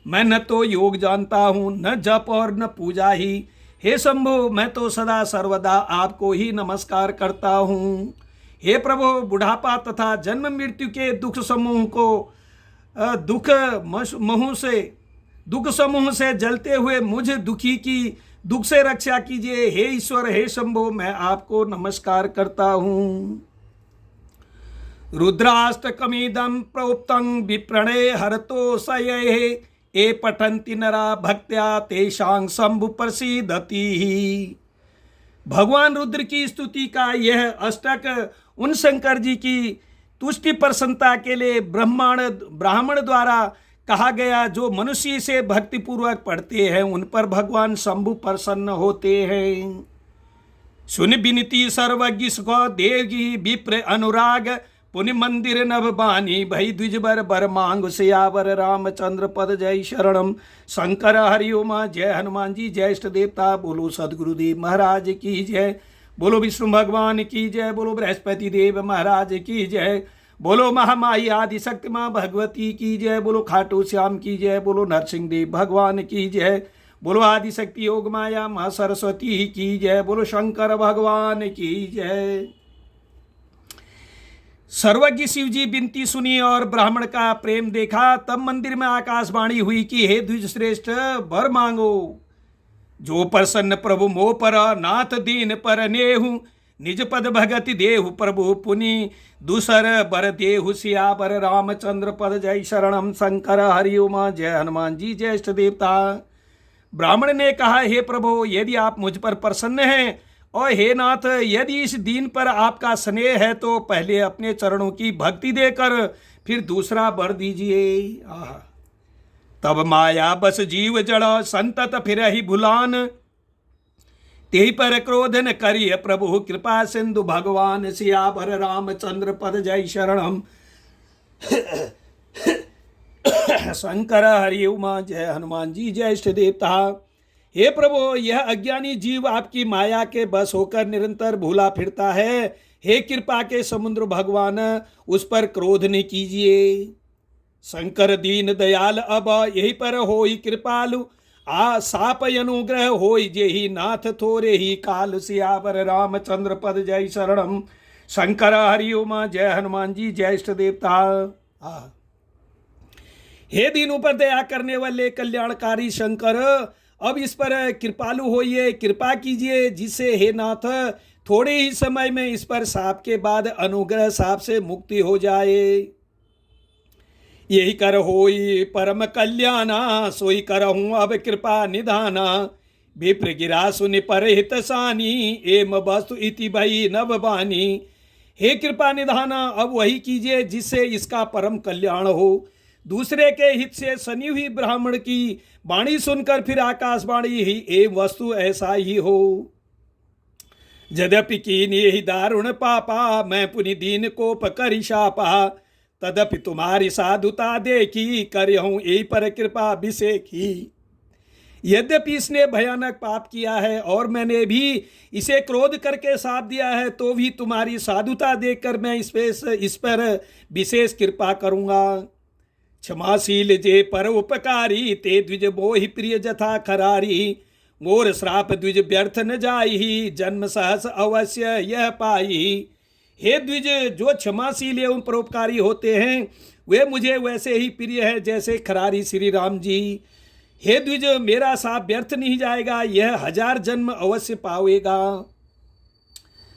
मैं न तो योग जानता हूँ, न जप और न पूजा ही। हे शंभो, मैं तो सदा सर्वदा आपको ही नमस्कार करता हूँ। हे प्रभु, बुढ़ापा तथा जन्म मृत्यु के दुख समूह से जलते हुए मुझ दुखी की दुख से रक्षा कीजिए। हे ईश्वर, हे शंभो, मैं आपको नमस्कार करता हूँ। रुद्राष्टकमिदं प्रोक्तं विप्रणे हरतो सये, ये पठन्ति नरा भक्त्या तेषां शंभु प्रसीदति। भगवान रुद्र की स्तुति का यह अष्टक उन शंकर जी की तुष्टि प्रसन्नता के लिए ब्राह्मण द्वारा कहा गया, जो मनुष्य से भक्ति पूर्वक पढ़ते हैं उन पर भगवान शंभु प्रसन्न होते हैं। सुन बिनती सर्वज्ञ सुख देवगी, विप्र अनुराग पुण्य मंदिर नभ बानी, भई द्विजबर बर मांग सियावर रामचंद्र पद जय शरणम। शंकर हरिओम। जय हनुमान जी, जय इष्ट देवता। बोलो सदगुरुदेव महाराज की जय। बोलो विष्णु भगवान की जय। बोलो बृहस्पति देव महाराज की जय। बोलो महामाई आदि शक्ति माँ भगवती की जय। बोलो खाटू श्याम की जय। बोलो नरसिंह देव भगवान की जय। बोलो आदि शक्ति योग माया माँ सरस्वती की जय। बोलो शंकर भगवान की जय। सर्वज्ञ शिव जी विनती सुनी और ब्राह्मण का प्रेम देखा। तब मंदिर में आकाशवाणी हुई कि हे द्विज श्रेष्ठ, वर मांगो। जो प्रसन्न प्रभु मोह पर, नाथ दीन पर नेहु, निज पद भगति देहु प्रभु पुनि, दूसर बर देहु सियावर रामचंद्र पद जय शरणम। शंकर हरिओम। जय हनुमान जी, जय इष्ट देवता। ब्राह्मण ने कहा, हे प्रभु, यदि आप मुझ पर प्रसन्न हैं और हे नाथ, यदि इस दीन पर आपका स्नेह है तो पहले अपने चरणों की भक्ति देकर फिर दूसरा वर दीजिए। तब माया बस जीव जड़, संतत फिर ही भुलान, ते पर क्रोध न करिय प्रभु, कृपा सिंधु भगवान सियावर रामचंद्र पद जय शरणम। शंकर हरिओम। जय हनुमान जी, जय इष्ट देवता। हे प्रभु, यह अज्ञानी जीव आपकी माया के बस होकर निरंतर भूला फिरता है। हे कृपा के समुद्र भगवान, उस पर क्रोध न कीजिए। शंकर दीन दयाल अब यही पर होई कृपालु, आ साप अनुग्रह होई जेहि नाथ थोरे ही काल। सियावर रामचंद्र पद जय शरणम। शंकर हरि उमा। जय हनुमान जी, जय इष्ट देवता। हे दीनों पर दया करने वाले कल्याणकारी शंकर, अब इस पर कृपालु होइए, कृपा कीजिए, जिससे हे नाथ थोड़े ही समय में इस पर साप के बाद अनुग्रह साप से मुक्ति हो जाए। यही कर होई परम कल्याणा, सोई करहूँ अब कृपा निधाना। विप्र गिरा सुनि पर हित सानी, एम वस्तु इति भई नव बानी। हे कृपा निधाना, अब वही कीजिए जिससे इसका परम कल्याण हो। दूसरे के हित से सनी हुई ब्राह्मण की वाणी सुनकर फिर आकाशवाणी ही एवं वस्तु ऐसा ही हो। यद्यपि कीन यही दारुण पापा, मैं पुनि दीन को पकरि शापा। तदपि तुम्हारी साधुता देखी, करहूँ यही पर कृपा अभिषेकी। यद्यपि इसने भयानक पाप किया है और मैंने भी इसे क्रोध करके शाप दिया है, तो भी तुम्हारी साधुता देखकर मैं इस पर विशेष कृपा करूँगा। क्षमाशील जे पर उपकारी, ते द्विज मोहि प्रिय जथा खरारी। मोर श्राप द्विज व्यर्थ न जाई, जन्म सहस अवश्य यह पाई। हे द्विज, जो क्षमाशील एवं परोपकारी होते हैं वे मुझे वैसे ही प्रिय है जैसे खरारी श्री राम जी। हे द्विज, मेरा साप व्यर्थ नहीं जाएगा, यह 1000 जन्म अवश्य पावेगा।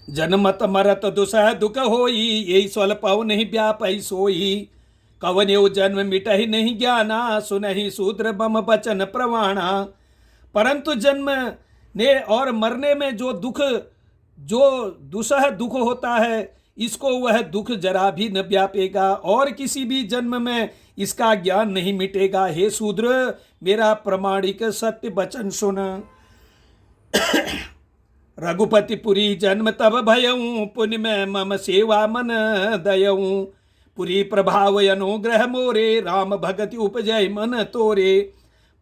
जन्मत मरत दुसह दुख होई, यही स्वल्प नहीं व्यापई सोई। कवन्यो जन्म मिटहि नहीं ज्ञाना, सुनहि शूद्र बम बचन प्रवाणा। परंतु जन्म ने और मरने में जो दुसह दुख होता है, इसको वह दुख जरा भी न व्यापेगा और किसी भी जन्म में इसका ज्ञान नहीं मिटेगा। हे शूद्र, मेरा प्रमाणिक सत्य वचन सुन। रघुपतिपुरी जन्म तब भयऊँ, पुण्य में मम सेवा मन दयऊँ। पुरी प्रभाव अनुग्रह मोरे, राम भगति उपजय मन तोरे।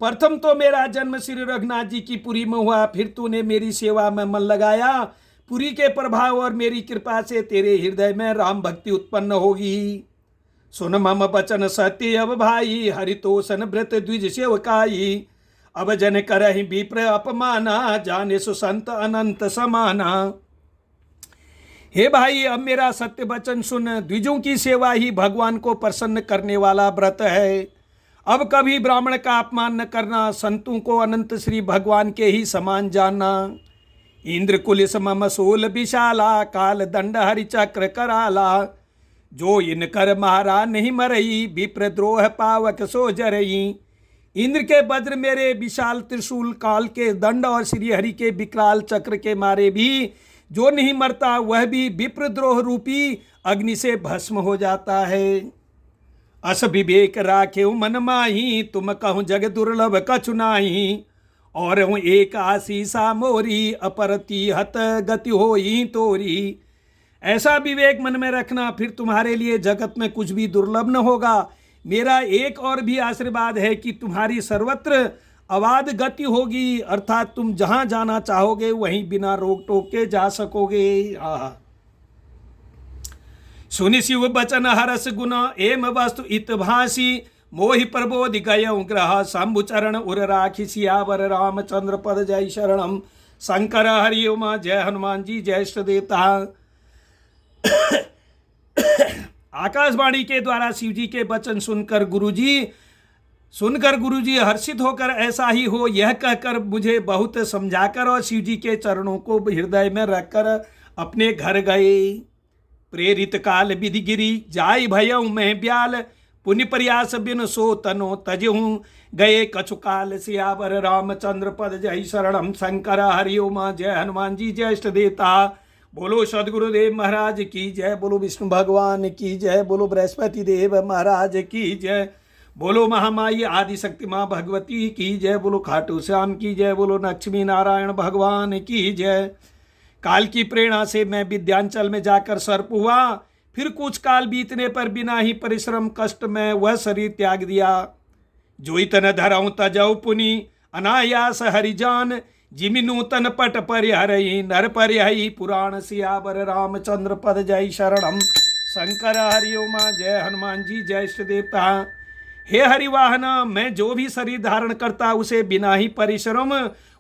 प्रथम तो मेरा जन्म श्री रघुनाथ जी की पुरी में हुआ, फिर तूने मेरी सेवा में मन लगाया। पुरी के प्रभाव और मेरी कृपा से तेरे हृदय में राम भक्ति उत्पन्न होगी। सुन मम बचन सत्य अब भाई, हरितोषण व्रत द्विज सेवकाई। अब जन करहि विप्र अपमाना, जाने सुसंत अनंत समाना। हे भाई, अब मेरा सत्य वचन सुन। द्विजों की सेवा ही भगवान को प्रसन्न करने वाला व्रत है। अब कभी ब्राह्मण का अपमान न करना, संतों को अनंत श्री भगवान के ही समान जानना। इंद्र कुलिस मम सूल विशाला, काल दंड हरि चक्र कराला। जो इन कर मारा नहीं मरई, विप्र द्रोह पावक सो जरई। इंद्र के वज्र मेरे विशाल त्रिशूल, काल के दंड और श्री हरि के विकराल चक्र के मारे भी जो नहीं मरता, वह भी विप्रद्रोह रूपी अग्नि से भस्म हो जाता है। अस विवेक राखे मन माही, तुम कहूँ जग दुर्लभ कछु नाही। और हूँ एक आशीषा मोरी, अपरति हत गति होई तोरी। ऐसा विवेक मन में रखना, फिर तुम्हारे लिए जगत में कुछ भी दुर्लभ न होगा। मेरा एक और भी आशीर्वाद है कि तुम्हारी सर्वत्र अबाध गति होगी, अर्थात तुम जहां जाना चाहोगे वहीं बिना रोक टोक के जा सकोगे। सुनि शिव बचन हरस गुण, एम वस्तु इत भासी। मोहि प्रबोधि गयऊँ ग्रह, शंभु चरण उर राखी। सियावर रामचंद्र पद जय शरणम। शंकर हरि उमा। जय हनुमान जी, जय इष्ट देवता। आकाशवाणी के द्वारा शिव जी के वचन सुनकर गुरुजी हर्षित होकर ऐसा ही हो यह कहकर मुझे बहुत समझाकर और शिव जी के चरणों को हृदय में रखकर अपने घर गए। प्रेरित काल विधि गिरी, जाय भयऊँ मैं ब्याल। पुण्य प्रयास बिन सो तनो तजहूँ, गए कछु काल। सियावर रामचंद्र पद जय शरणम। शंकर हरि उमा। जय हनुमान जी, जय इष्ट देवता। बोलो सदगुरुदेव महाराज की जय, बोलो विष्णु भगवान की जय, बोलो बृहस्पति देव महाराज की जय, बोलो महामाई आदि शक्ति माँ भगवती की जय, बोलो खाटू श्याम की जय, बोलो लक्ष्मी नारायण भगवान की जय। काल की प्रेरणा से मैं विद्यांचल में जाकर सर्प हुआ, फिर कुछ काल बीतने पर बिना ही परिश्रम कष्ट में वह शरीर त्याग दिया। जो इतन धरऊँ तजऊ पुनि, अनायास हरिजान। जिमि नूतन पट परिहरई, नर परिहई पुराण। सियावर रामचंद्र पद जय शरणम। शंकर हरि उमा। जय हनुमान जी, जय इष्ट देवता। हे हरिवाहन, मैं जो भी शरीर धारण करता उसे बिना ही परिश्रम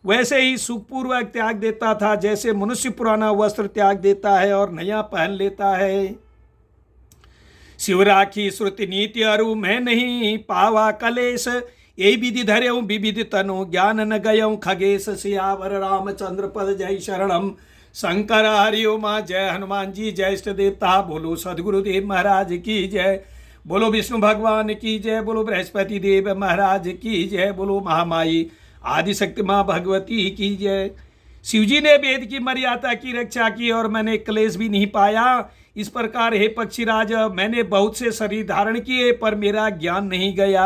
वैसे ही सुखपूर्वक त्याग देता था, जैसे मनुष्य पुराना वस्त्र त्याग देता है और नया पहन लेता है। शिवराखी श्रुति नीति अरु मैं नहीं पावा कलेश, यही विधि धर्यऊ विविध तनु ज्ञान न गयऊ खगेश। सियावर रामचंद्र पद जय शरणम। शंकर हरिओम। जय हनुमान जी, जय इष्ट देवता। बोलो सदगुरुदेव महाराज की जय। बोलो विष्णु भगवान की जय। बोलो बृहस्पति देव महाराज की जय। बोलो महामाई आदिशक्ति माँ भगवती की जय। शिवजी ने वेद की मर्यादा की रक्षा की और मैंने क्लेश भी नहीं पाया। इस प्रकार हे पक्षीराज, मैंने बहुत से शरीर धारण किए पर मेरा ज्ञान नहीं गया।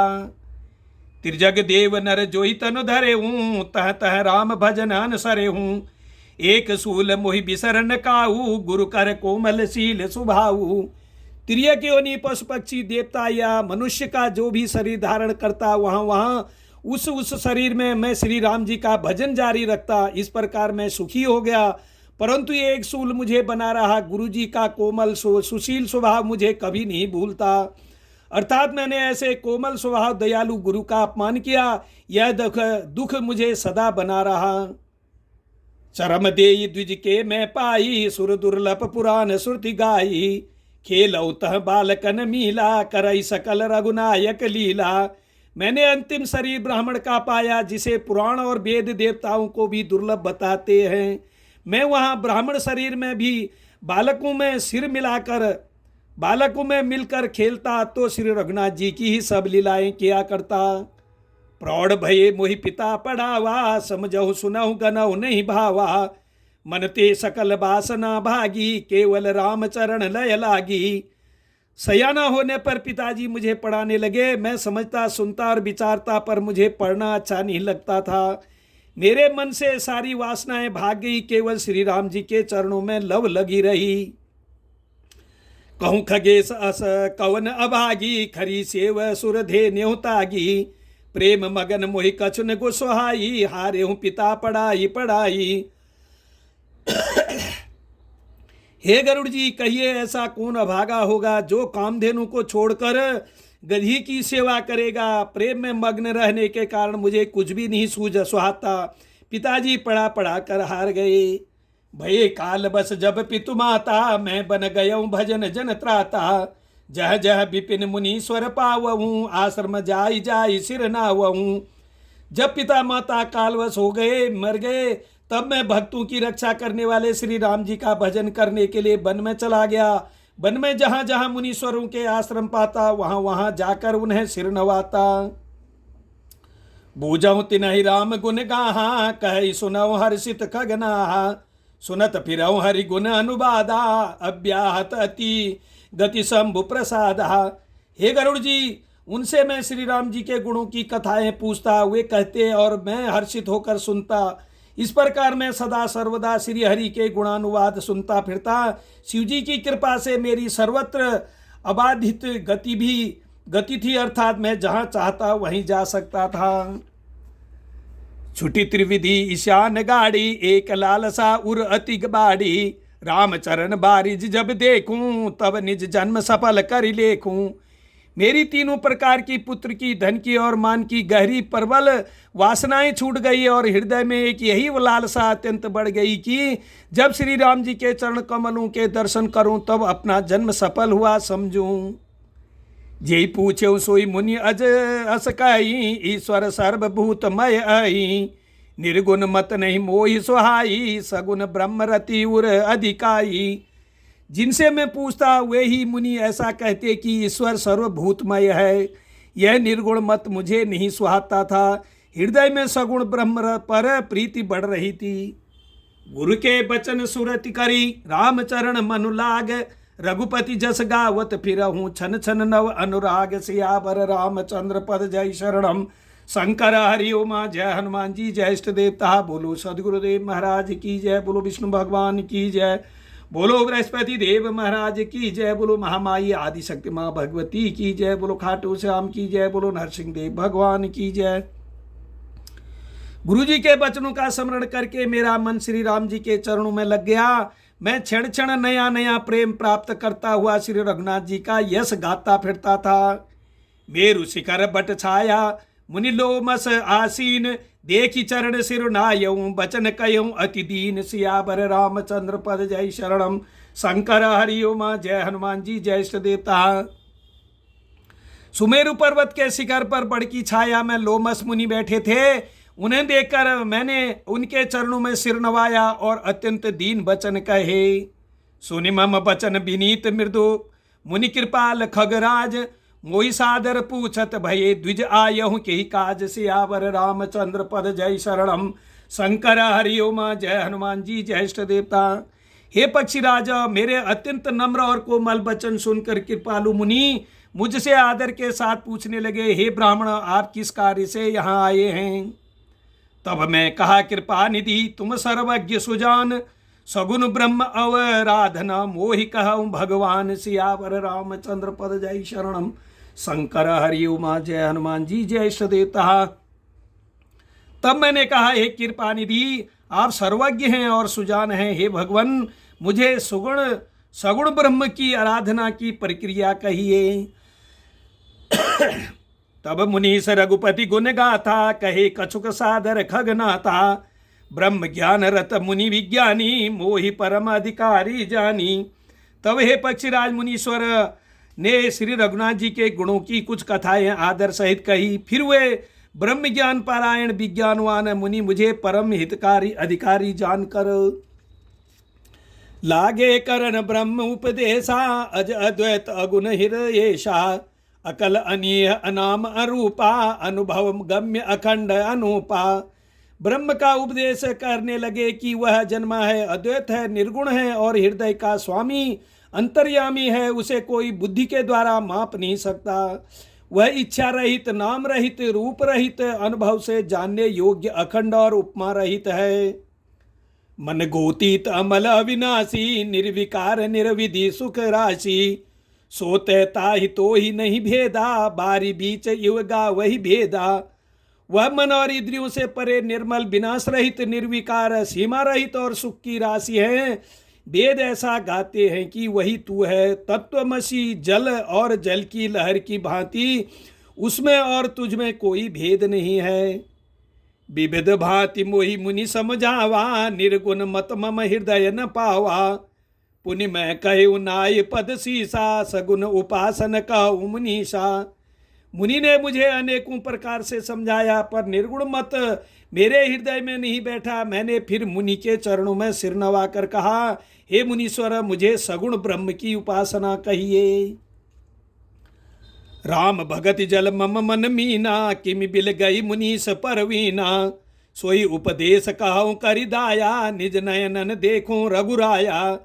त्रिजग देव नर जोई तनु धरे हूँ, तह तह राम भजन अनसरे हूँ। एक सूल मोहि बिसरन काऊ, गुरु कर कोमल शील सुभाऊ। तिर्यक योनि पशु पक्षी देवता या मनुष्य का जो भी शरीर धारण करता, वहाँ वहाँ उस शरीर में मैं श्री राम जी का भजन जारी रखता। इस प्रकार मैं सुखी हो गया। परंतु ये एक सूल मुझे बना रहा। गुरु जी का कोमल सुशील स्वभाव मुझे कभी नहीं भूलता। अर्थात मैंने ऐसे कोमल स्वभाव दयालु गुरु का अपमान किया। यह दुख मुझे सदा बना रहा। चरम देई द्विज के मैं पाई, सुर दुर्लभ पुराण श्रुति गाई। खेलौ तह बालकन मीला, करई सकल रघुनायक लीला। मैंने अंतिम शरीर ब्राह्मण का पाया, जिसे पुराण और वेद देवताओं को भी दुर्लभ बताते हैं। मैं वहाँ ब्राह्मण शरीर में भी बालकों में मिलकर खेलता, तो श्री रघुनाथ जी की ही सब लीलाएं किया करता। प्रौढ़ भये मोहि पिता पढ़ावा, समझहु सुनहु गनहु नहीं भावा। मनते सकल वासना भागी, केवल राम चरण लय लागी। सयाना होने पर पिताजी मुझे पढ़ाने लगे। मैं समझता सुनता और विचारता, पर मुझे पढ़ना अच्छा नहीं लगता था। मेरे मन से सारी वासनाएं भाग गई, केवल श्री राम जी के चरणों में लव लगी रही। कहूँ खगेश अस कवन अभागी, खरी सेव सुरधे न्योतागी। प्रेम मगन मोहि कछुन गोसहाई, हारे हूँ पिता पढ़ाई पढ़ाई। हे गरुड़ जी, कहिए ऐसा कौन अभागा होगा जो कामधेनु को छोड़कर गधी की सेवा करेगा। प्रेम में मग्न रहने के कारण मुझे कुछ भी नहीं सुहाता। पिताजी पढ़ा पढ़ा कर हार गए। भये काल बस जब पितु माता, मैं बन गयऊँ भजन जन त्राता। जह जह विपिन मुनीश्वर पावहूँ, आश्रम जाई जाई सिर नावहूँ। जब पिता माता कालवश हो गए, मर गए, तब मैं भक्तों की रक्षा करने वाले श्री राम जी का भजन करने के लिए वन में चला गया। वन में जहाँ जहाँ मुनीश्वरों के आश्रम पाता, वहाँ वहाँ जाकर उन्हें सिर नवाता। बूझऊँ तिनहि राम गुण गाहा, कहि सुनऊँ हर्षित खगनाहा। सुनत फिरऊँ हरि गुण अनुबादा, अव्याहत अति गति शंभु प्रसादा। हे गरुड़ जी, उनसे मैं श्री राम जी के गुणों की कथाएं पूछता, वे कहते और मैं हर्षित होकर सुनता। इस प्रकार मैं सदा सर्वदा श्री हरि के गुणानुवाद सुनता फिरता। शिवजी की कृपा से मेरी सर्वत्र अबाधित गति थी, अर्थात मैं जहाँ चाहता वहीं जा सकता था। छुटी त्रिविधि ईशान गाड़ी, एक लालसा उर अति बाड़ी। राम चरण बारिज जब देखूं, तब निज जन्म सफल कर लेखूं। मेरी तीनों प्रकार की पुत्र की, धन की और मान की गहरी प्रबल वासनाएं छूट गई और हृदय में एक यही लालसा अत्यंत बढ़ गई कि जब श्री राम जी के चरण कमलों के दर्शन करूं तब अपना जन्म सफल हुआ समझूं। यही पूछे सोई मुनि अज अस कही, ईश्वर सर्वभूतमय आई। निर्गुण मत नहीं मोहि सुहाई, सगुण ब्रह्म रति उर अधिकाई। जिनसे मैं पूछता वे ही मुनि ऐसा कहते कि ईश्वर सर्वभूतमय है। यह निर्गुण मत मुझे नहीं सुहाता था। हृदय में सगुण ब्रह्म पर प्रीति बढ़ रही थी। गुरु के बचन सुरति करी, रामचरण मनु लाग। रघुपति जस गावत फिरहूँ, छन छन नव अनुराग। सियावर रामचंद्र पद जय शरणम। शंकर हरिओम। जय हनुमान जी, जय इष्ट देवता। बोलो सदगुरुदेव महाराज की जय। बोलो विष्णु भगवान की जय। बोलो बृहस्पति देव महाराज की जय। बोलो महामाई आदिशक्ति माँ भगवती की जय। बोलो खाटू श्याम की जय। बोलो नरसिंह देव भगवान की जय। गुरु जी के वचनों का स्मरण करके मेरा मन श्री राम जी के चरणों में लग गया। मैं क्षण क्षण नया नया प्रेम प्राप्त करता हुआ श्री रघुनाथ जी का यश गाता फिरता था। मेरु शिखर बट छाया मुनि लोमस आसीन, देखी चरण सिर नायऊं बचन कयऊं अति दीन। सियावर रामचंद्र पद जय शरणम। शंकर हरिओम। जय हनुमान जी। जय इष्ट देवता। सुमेरु पर्वत के शिखर पर बड़की छाया में लोमस मुनि बैठे थे। उन्हें देखकर मैंने उनके चरणों में सिर नवाया और अत्यंत दीन वचन कहे। सुनि मम बचन विनीत मृदु, मुनि कृपाल खगराज। मोहि सादर पूछत भये, द्विज आयहु के काज। सियावर रामचंद्र पद जय शरणम। शंकर हरिओम। जय हनुमान जी। जय इष्ट देवता। हे पक्षी राजा, मेरे अत्यंत नम्र और कोमल वचन सुनकर कृपालु मुनि मुझसे आदर के साथ पूछने लगे, हे ब्राह्मण, आप किस कार्य से यहाँ आए हैं? तब मैं कहा, कृपा निधि तुम सर्वज्ञ सुजान, सगुन ब्रह्म अवराधना मोहि कहूँ भगवान। सियावर रामचंद्र पद जय शरणम। शंकर हरिओम। जय हनुमान जी। जय इष्ट देवता। तब मैंने कहा, हे कृपा निधि, आप सर्वज्ञ हैं और सुजान हैं। हे भगवान, मुझे सगुण ब्रह्म की आराधना की प्रक्रिया कहिए। तब मुनीस रघुपति गुण गाथा, कहे कछुक सादर खगनाथा। ब्रह्म ज्ञान रत मुनि विज्ञानी, मोहि परम अधिकारी जानी। तब हे पक्षीराज मुनीश्वर ने श्री रघुनाथ जी के गुणों की कुछ कथाएं आदर सहित कही। फिर वे ब्रह्म ज्ञान पारायण विज्ञानवान मुनि मुझे परम हितकारी अधिकारी जानकर लागे करण ब्रह्म उपदेशा। अज अद्वैत अगुण हृदयेशा, अकल अनीय अनाम अरूपा। अनुभव गम्य अखंड अनूपा। ब्रह्म का उपदेश करने लगे कि वह जन्मा है, अद्वैत है, निर्गुण है और हृदय का स्वामी अंतर्यामी है। उसे कोई बुद्धि के द्वारा माप नहीं सकता। वह इच्छा रहित, नाम रहित, रूप रहित, अनुभव से जानने योग्य, अखंड और उपमा रहित है। मन गोतीत अमल अविनाशी, निर्विकार निर्विधि सुख राशि। सोते ताहि तो ही नहीं भेदा, बारी बीच युवगा वही भेदा। वह मन और इंद्रियों से परे निर्मल, विनाश रहित, निर्विकार, सीमा रहित और सुख की राशि है। वेद ऐसा गाते हैं कि वही तू है। तत्वमसी जल और जल की लहर की भांति उसमें और तुझ में कोई भेद नहीं है। विविध भांति मोहि मुनि समझावा, निर्गुण मत मम हृदय न पावा। पुनि मैं कहु नाय पद सीसा, सगुन उपासन कहूँ मुनीसा। मुनि ने मुझे अनेकों प्रकार से समझाया, पर निर्गुण मत मेरे हृदय में नहीं बैठा। मैंने फिर मुनि के चरणों में सिर नवाकर कहा, हे मुनीश्वर, मुझे सगुण ब्रह्म की उपासना कहिए। राम भगत जल मम मन मीना, किमि बिल गई मुनीस परवीना। सोई उपदेश कहूँ करिदाया, निज नयनन देखूं रघुराया।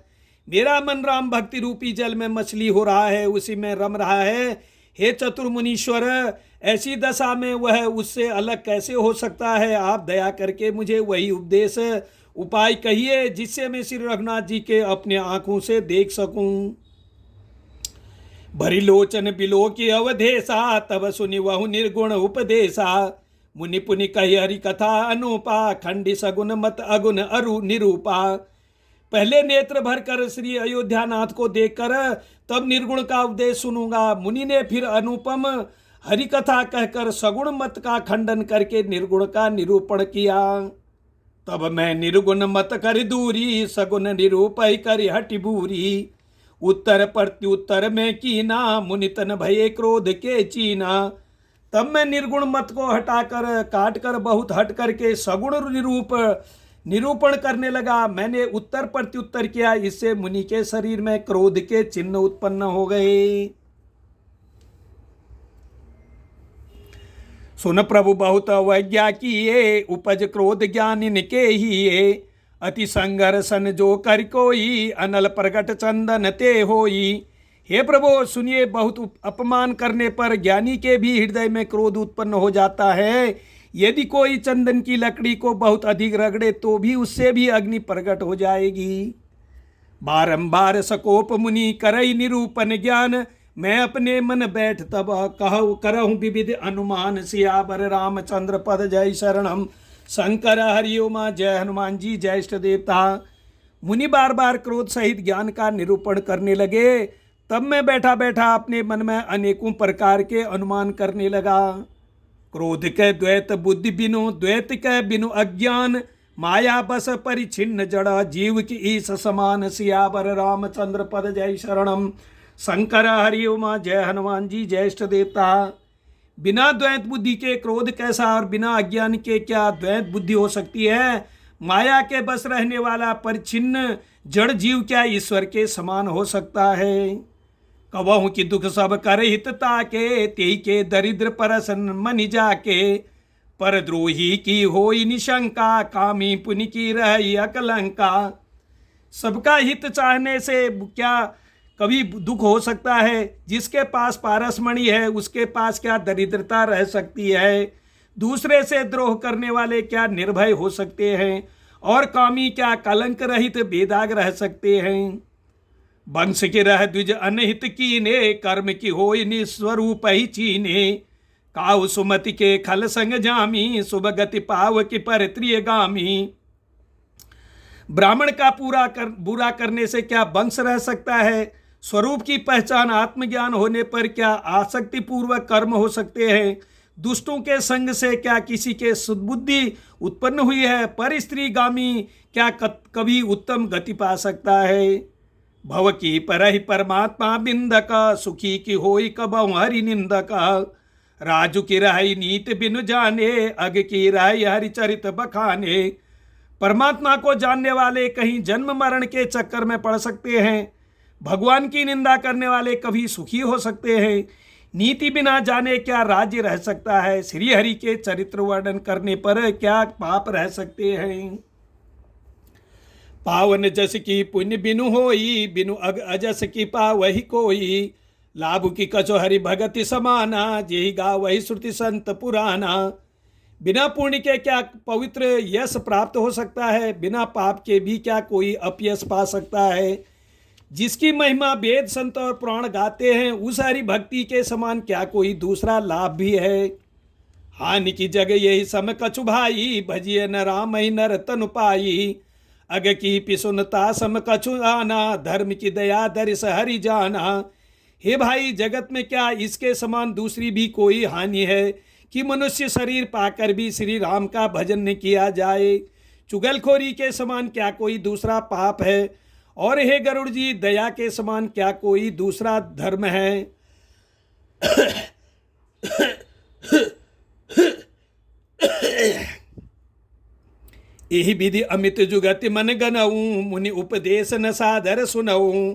मेरा मन राम भक्ति रूपी जल में मछली हो रहा है, उसी में रम रहा है। हे चतुर मुनीश्वर, ऐसी दशा में वह उससे अलग कैसे हो सकता है? आप दया करके मुझे वही उपदेश उपाय कहिए जिससे मैं श्री रघुनाथ जी के अपने आंखों से देख सकूं। भरी लोचन बिलो की अवधेशा, तब सुनि वहु निर्गुण उपदेशा। मुनि पुनि कही हरि कथा अनुपा, खंडी सगुन मत अगुण अरु निरूपा। पहले नेत्र भर कर श्री अयोध्यानाथ को देखकर तब निर्गुण का उपदेश सुनूंगा। मुनि ने फिर अनुपम हरि कथा कहकर सगुण मत का खंडन करके निर्गुण का निरूपण किया। तब मैं निर्गुण मत कर दूरी, सगुण निरूपय कर हटि बूरी। उत्तर प्रत्युत्तर में कीना, मुनितन भये क्रोध के चीना। तब मैं निर्गुण मत को हटाकर काटकर बहुत हट करके सगुण निरूपण करने लगा। मैंने उत्तर प्रत्युत्तर किया, इससे मुनि के शरीर में क्रोध के चिन्ह उत्पन्न हो गए। सुन प्रभु बहुत अवज्ञा किए, उपज क्रोध ज्ञान इनके ही। अति संघर्षण जो कर कोई, अनल प्रगट चंदन ते होई। हे प्रभु सुनिए, बहुत अपमान करने पर ज्ञानी के भी हृदय में क्रोध उत्पन्न हो जाता है। यदि कोई चंदन की लकड़ी को बहुत अधिक रगड़े तो भी उससे भी अग्नि प्रकट हो जाएगी। बारंबार सकोप मुनि करई निरूपण ज्ञान, मैं अपने मन बैठ तब कहूँ करहूँ विविध अनुमान। सियावर रामचंद्र पद जय शरणम। शंकर हरिओम। जय हनुमान जी। जय इष्ट देवता। मुनि बार बार क्रोध सहित ज्ञान का निरूपण करने लगे। तब मैं बैठा बैठा अपने मन में अनेकों प्रकार के अनुमान करने लगा। क्रोध के द्वैत बुद्धि बिनु, द्वैत के बिनु अज्ञान, माया बस परिचिन्न जड़ा, जीव की ईस समान, सियावर रामचंद्र पद जय शरणम। शंकर हरि उमा, जय हनुमान जी, जय इष्ट देवता। बिना द्वैत बुद्धि के क्रोध कैसा और बिना अज्ञान के क्या द्वैत बुद्धि हो सकती है? माया के बस रहने वाला परिचिन्न जड़ जीव क्या ईश्वर के समान हो सकता है? कबहु की दुख सब कर हितता के, तेई के दरिद्र परसन मनि जाके, पर द्रोही की होई निशंका, कामी पुनि की रही अकलंका। सबका हित चाहने से क्या कभी दुख हो सकता है? जिसके पास पारसमणि है उसके पास क्या दरिद्रता रह सकती है? दूसरे से द्रोह करने वाले क्या निर्भय हो सकते हैं? और कामी क्या कलंक रहित बेदाग रह सकते हैं? वंश की रह द्विज अनहित कीने, कर्म की होई निस्वरूप ही चीने, काउ सुमति के खल संग जामी, शुभ गति पाव की पर त्रियगामी। ब्राह्मण का बुरा करने से क्या वंश रह सकता है? स्वरूप की पहचान आत्मज्ञान होने पर क्या आसक्ति पूर्वक कर्म हो सकते हैं? दुष्टों के संग से क्या किसी के सुबुद्धि उत्पन्न हुई है? पर स्त्रीगामी क्या कभी उत्तम गति पा सकता है? भव की परहि परमात्मा बिंदक, सुखी की होई कबहु हरि निंदक, राजू की रहाई नीत बिनु जाने, अग की रहाई हरिचरित बखाने। परमात्मा को जानने वाले कहीं जन्म मरण के चक्कर में पड़ सकते हैं। भगवान की निंदा करने वाले कभी सुखी हो सकते हैं। नीति बिना जाने क्या राज्य रह सकता है? श्री हरि के चरित्र वर्णन करने पर क्या पाप रह सकते हैं? पावन जस की पुण्य बिनु होई, बिनु अजस की पावहि कोई, लाभ की कछो हरि भगति समाना, जेहि गा वही श्रुति संत पुराना। बिना पुण्य के क्या पवित्र यश प्राप्त हो सकता है? बिना पाप के भी क्या कोई अपयश पा सकता है? जिसकी महिमा वेद संत और पुराण गाते हैं, उस हरि भक्ति के समान क्या कोई दूसरा लाभ भी है? हानि की जगह यही सम कछु भाई, भजिए न राम ही नर तनु पाई, अग की पिसुनता सम कछु आना, धर्म की दया दरिस हरि जाना। हे भाई, जगत में क्या इसके समान दूसरी भी कोई हानि है कि मनुष्य शरीर पाकर भी श्री राम का भजन न किया जाए? चुगलखोरी के समान क्या कोई दूसरा पाप है? और हे गरुड़ जी, दया के समान क्या कोई दूसरा धर्म है? यही विधि अमित जुगति मन गनऊं, मुनि उपदेश न सादर सुनऊं,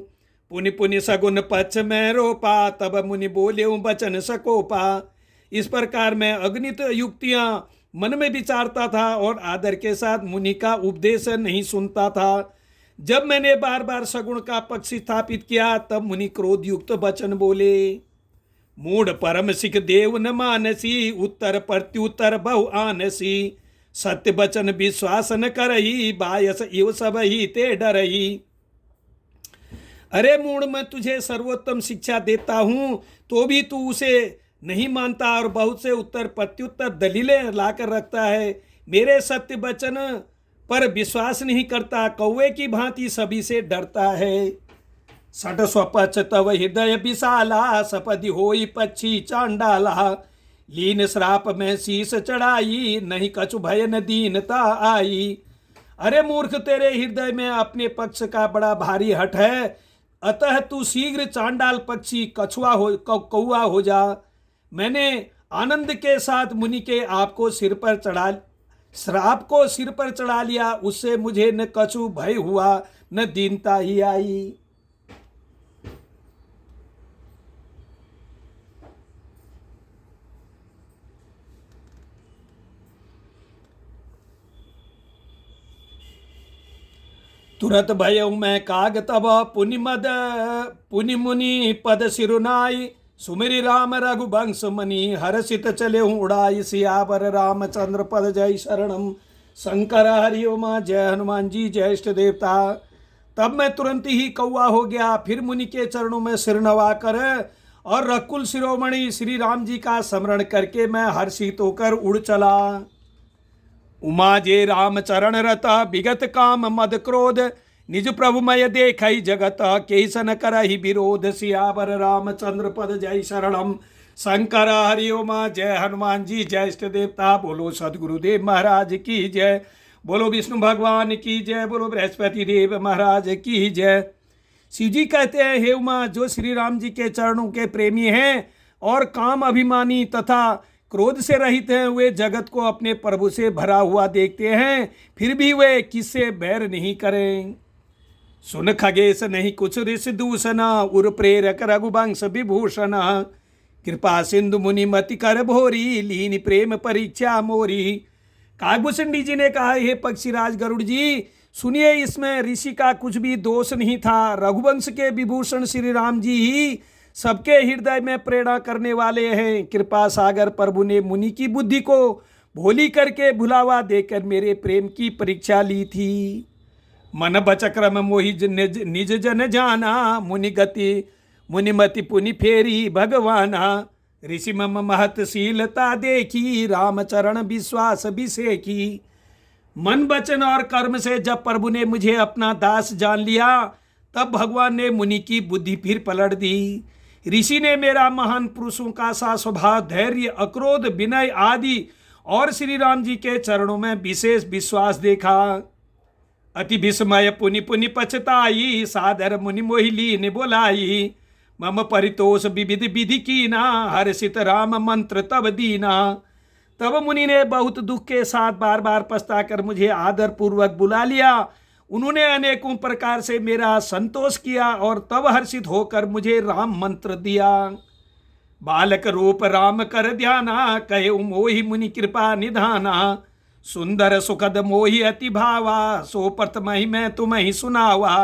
पुनि पुनि सगुन पक्ष में रोपा, तब मुनि बोले बचन सकोपा। इस प्रकार मैं अगणित युक्तियां मन में विचारता था और आदर के साथ मुनि का उपदेश नहीं सुनता था। जब मैंने बार बार सगुण का पक्ष स्थापित किया तब मुनि क्रोध युक्त वचन बोले। मूढ़ परम सिख देव न मानसी, उत्तर प्रत्युत्तर बहु आनसी, सत्य वचन विश्वास न करही, बायस इव सब ही ते डरही। अरे मूढ़, मैं तुझे सर्वोत्तम शिक्षा देता हूं तो भी तू उसे नहीं मानता और बहुत से उत्तर प्रत्युत्तर दलीलें लाकर रखता है। मेरे सत्य वचन पर विश्वास नहीं करता, कौवे की भांति सभी से डरता है। सट स्वपच तव हृदय विशाला, सपदि होई पक्षी चांडाला, लीन श्राप में शीस चढ़ाई, नहीं कछु भय न दीनता आई। अरे मूर्ख, तेरे हृदय में अपने पक्ष का बड़ा भारी हठ है, अतः तू शीघ्र चांडाल पक्षी कौवा हो जा। मैंने आनंद के साथ मुनि के आपको श्राप को सिर पर चढ़ा लिया, उससे मुझे न कछु भय हुआ न दीनता ही आई। तुरत भयउ मैं काग तब, पुनि मुनि पद सिरुनाई, सुमिरि राम रघुवंश मनि, हर्षित चले उड़ाई, सियावर रामचंद्र पद जय शरणम। शंकर हरि उमा, जय हनुमान जी, जय इष्ट देवता। तब मैं तुरंत ही कौवा हो गया, फिर मुनि के चरणों में सिर नवा कर और रकुल शिरोमणि श्री राम जी का स्मरण करके मैं हर्षित होकर उड़ चला। उमा जे राम चरण रता, विगत काम मद क्रोध, निज प्रभुमय देखई जगत के सन करहि विरोध। सियावर रामचंद्र पद जय शरणम। शंकर हरिओम जय हनुमान जी जय इष्ट देवता। बोलो सदगुरुदेव महाराज की जय। बोलो विष्णु भगवान की जय। बोलो बृहस्पति देव महाराज की जय। शिव जी कहते हैं, हे उमा, जो श्री राम जी के चरणों के प्रेमी हैं और काम अभिमानी तथा क्रोध से रहित हैं, वे जगत को अपने प्रभु से भरा हुआ देखते हैं, फिर भी वे किससे बैर नहीं करें। सुन खगेश नहीं कुछ ऋषि दूषण, उर प्रेरक रघुवंश विभूषण। कृपा सिंधु मुनि मति कर भोरी, लीन प्रेम परीक्षा मोरी। काकभूषणी जी ने कहा, हे पक्षीराज गरुड़ जी, सुनिए, इसमें ऋषि का कुछ भी दोष नहीं था। रघुवंश के विभूषण श्री राम जी ही सबके हृदय में प्रेरणा करने वाले हैं। कृपा सागर प्रभु ने मुनि की बुद्धि को भोली करके भुलावा देकर मेरे प्रेम की परीक्षा ली थी। मन बचक्रम मोहि निज जन जाना, मुनिमति पुनि फेरी भगवाना। ऋषि मम महतशीलता देखी, रामचरण विश्वास विसेखी। मन वचन और कर्म से जब प्रभु ने मुझे अपना दास जान लिया, तब भगवान ने मुनि की बुद्धि फिर पलट दी। ऋषि ने मेरा महान पुरुषों का सा स्वभाव, धैर्य, अक्रोध, विनय आदि और श्री राम जी के चरणों में विशेष विश्वास देखा। अति विस्मय पुनि पुनि पछताई, सादर मुनि मोहिली ने बोलाई। मम परितोष विविध विधि कीना, हर्षित राम मंत्र तब दीना। तब मुनि ने बहुत दुख के साथ बार बार पछताकर मुझे आदर पूर्वक बुला लिया। उन्होंने अनेकों प्रकार से मेरा संतोष किया और तब हर्षित होकर मुझे राम मंत्र दिया। बालक रूप राम कर ध्याना, कहे मोहि मुनि कृपा निधाना। सुंदर सुखद मोहि अति भावा, सो प्रथम ही मैं तुम्हें सुनावा।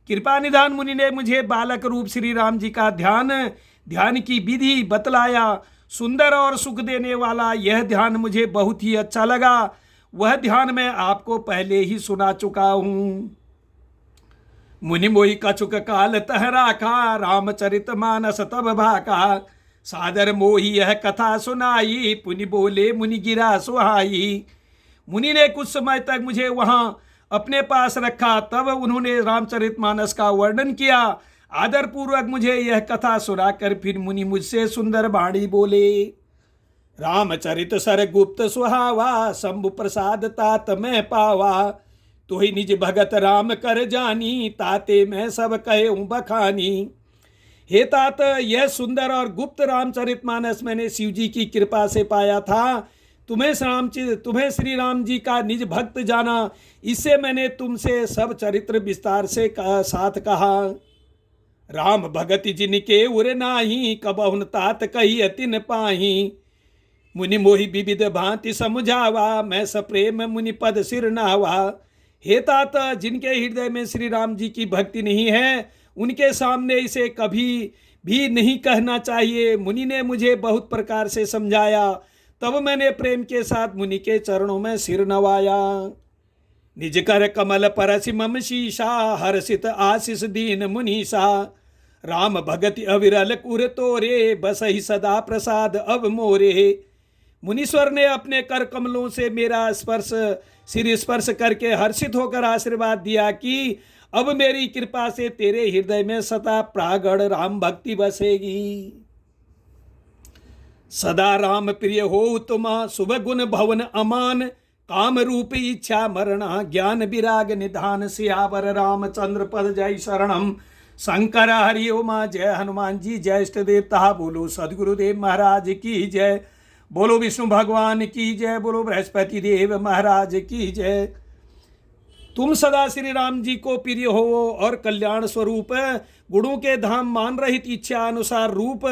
कृपा निधान मुनि ने मुझे बालक रूप श्री राम जी का ध्यान की विधि बतलाया। सुंदर और सुख देने वाला यह ध्यान मुझे बहुत ही अच्छा लगा। वह ध्यान मैं आपको पहले ही सुना चुका हूं। मुनि मोहि कछुक काल तह राखा, रामचरित मानस तब भाका। सादर मोहि यह कथा सुनाई, पुनि बोले मुनि गिरा सुहाई। मुनि ने कुछ समय तक मुझे वहां अपने पास रखा। तब उन्होंने रामचरित मानस का वर्णन किया। आदर पूर्वक मुझे यह कथा सुनाकर फिर मुनि मुझसे सुंदर वाणी बोले। रामचरित सर गुप्त सुहावा, शंभु प्रसाद तात मैं पावा। तो ही निज भगत राम कर जानी, ताते मैं सब कहे बखानी। हे तात, यह सुंदर और गुप्त रामचरित मानस मैंने शिव जी की कृपा से पाया था। तुम्हें श्री राम जी का निज भक्त जाना, इससे मैंने तुमसे सब चरित्र विस्तार से साथ कहा। राम भगति जिनके उर नाही, कबहुन तात कही अतिन पाही। मुनि मोहि विविध भांति समझावा, मैं सप्रेम मुनि पद सिर नावा। हे तात, जिनके हृदय में श्री राम जी की भक्ति नहीं है, उनके सामने इसे कभी भी नहीं कहना चाहिए। मुनि ने मुझे बहुत प्रकार से समझाया। तब मैंने प्रेम के साथ मुनि के चरणों में सिर नवाया। निज कर कमल परसि मम शीशा, हर्षित आशीष दीन मुनीसा। राम भगति अविरल कुर तोरे, बसहि सदा प्रसाद अब मोरे। मुनीश्वर ने अपने कर कमलों से मेरा सिर स्पर्श करके हर्षित होकर आशीर्वाद दिया कि अब मेरी कृपा से तेरे हृदय में सदा प्रागढ़ राम भक्ति बसेगी। सदा राम प्रिय हो तुम, शुभ गुण भवन अमान। काम रूप इच्छा मरणा, ज्ञान विराग निधान। सियावर रामचंद्र पद जय शरणम। शंकर हरि ओम जय हनुमान जी जय इष्ट देवता। बोलो सदगुरुदेव महाराज की जय। बोलो विष्णु भगवान की जय। बोलो बृहस्पति देव महाराज की जय। तुम सदा श्री राम जी को प्रिय हो और कल्याण स्वरूप गुणों के धाम मान रहित, इच्छा अनुसार रूप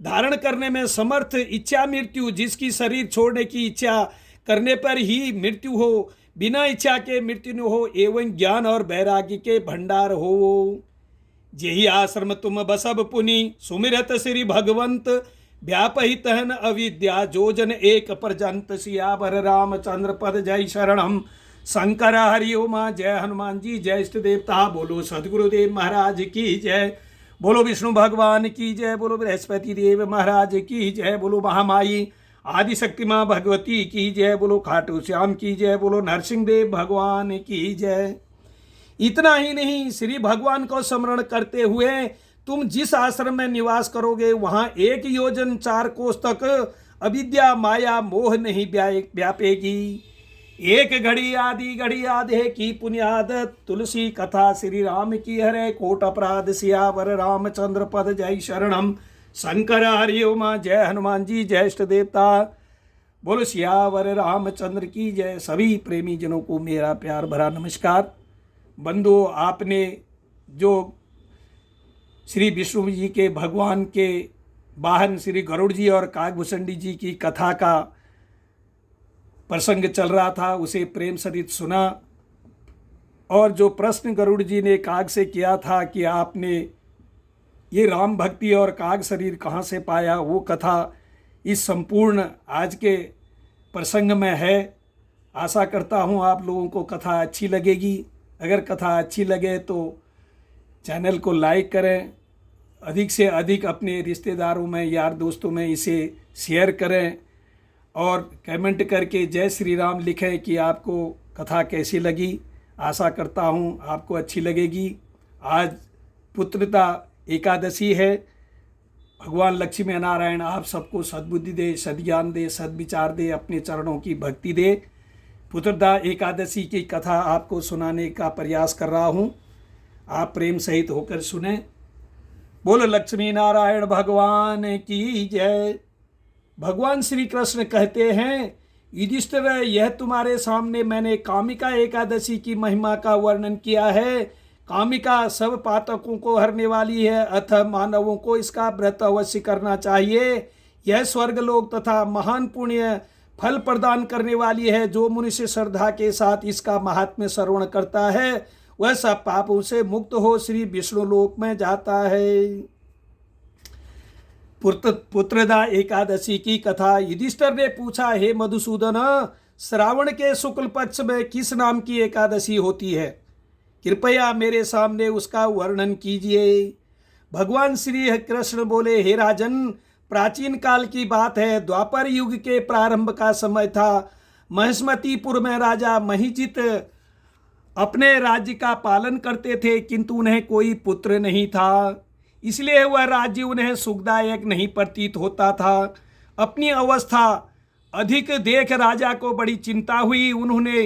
धारण करने में समर्थ, इच्छा मृत्यु, जिसकी शरीर छोड़ने की इच्छा करने पर ही मृत्यु हो, बिना इच्छा के मृत्यु न हो, एवं ज्ञान और वैराग्य के भंडार हो। जेहि आश्रम तुम बसब पुनि, सुमिरत श्री भगवंत। व्यापहित हन अविद्या, जो जन एक पर्यंत। सियावर रामचंद्र पद जय शरणम। शंकर हरि ओम जय हनुमान जी जय इष्ट देवता। बोलो सदगुरुदेव महाराज की जय। बोलो विष्णु भगवान की जय। बोलो बृहस्पति देव महाराज की जय। बोलो महामाई आदिशक्ति माँ भगवती की जय। बोलो खाटू श्याम की जय। बोलो नरसिंह देव भगवान की जय। इतना ही नहीं, श्री भगवान को स्मरण करते हुए तुम जिस आश्रम में निवास करोगे वहां 1 योजन 4 कोस तक अविद्या माया मोह नहीं व्यापेगी। एक घड़ी आधे की पुण्याद, तुलसी कथा श्री राम की हरे कोट अपराध, सियावर रामचंद्र पद जय शरणम, शंकर हरिओम। जय हनुमान जी, जय इष्ट देवता, बोलो सियावर रामचंद्र की जय। सभी प्रेमी जनों को मेरा प्यार भरा नमस्कार। बंधु, आपने जो श्री विष्णु जी के भगवान के वाहन श्री गरुड़ जी और काकभूषणी जी की कथा का प्रसंग चल रहा था, उसे प्रेम सहित सुना। और जो प्रश्न गरुड़ जी ने काग से किया था कि आपने ये राम भक्ति और काग शरीर कहाँ से पाया, वो कथा इस संपूर्ण आज के प्रसंग में है। आशा करता हूँ आप लोगों को कथा अच्छी लगेगी। अगर कथा अच्छी लगे तो चैनल को लाइक करें, अधिक से अधिक अपने रिश्तेदारों में, यार दोस्तों में इसे शेयर करें और कमेंट करके जय श्री राम लिखें कि आपको कथा कैसी लगी। आशा करता हूँ आपको अच्छी लगेगी। आज पुत्रदा एकादशी है। भगवान लक्ष्मी नारायण आप सबको सद्बुद्धि दे, सद्ज्ञान दे, सद्विचार दे, अपने चरणों की भक्ति दे। पुत्रदा एकादशी की कथा आपको सुनाने का प्रयास कर रहा हूँ, आप प्रेम सहित होकर सुने। बोलो लक्ष्मी नारायण भगवान की जय। भगवान श्री कृष्ण कहते हैं, युधिष्ठिर, यह तुम्हारे सामने मैंने कामिका एकादशी की महिमा का वर्णन किया है। कामिका सब पातकों को हरने वाली है, अतः मानवों को इसका व्रत अवश्य करना चाहिए। यह स्वर्गलोक तथा महान पुण्य फल प्रदान करने वाली है। जो मनुष्य श्रद्धा के साथ इसका महात्म्य श्रवण करता है वह सब पापों से मुक्त हो श्री विष्णु लोक में जाता है। पुत्रदा एकादशी की कथा। युधिष्ठिर ने पूछा, हे मधुसूदन, श्रावण के शुक्ल पक्ष में किस नाम की एकादशी होती है? कृपया मेरे सामने उसका वर्णन कीजिए। भगवान श्री कृष्ण बोले, हे राजन, प्राचीन काल की बात है। द्वापर युग के प्रारंभ का समय था। महिष्मतीपुर में राजा महिजित अपने राज्य का पालन करते थे, किंतु उन्हें कोई पुत्र नहीं था, इसलिए वह राज्य उन्हें सुखदायक नहीं प्रतीत होता था। अपनी अवस्था अधिक देख राजा को बड़ी चिंता हुई। उन्होंने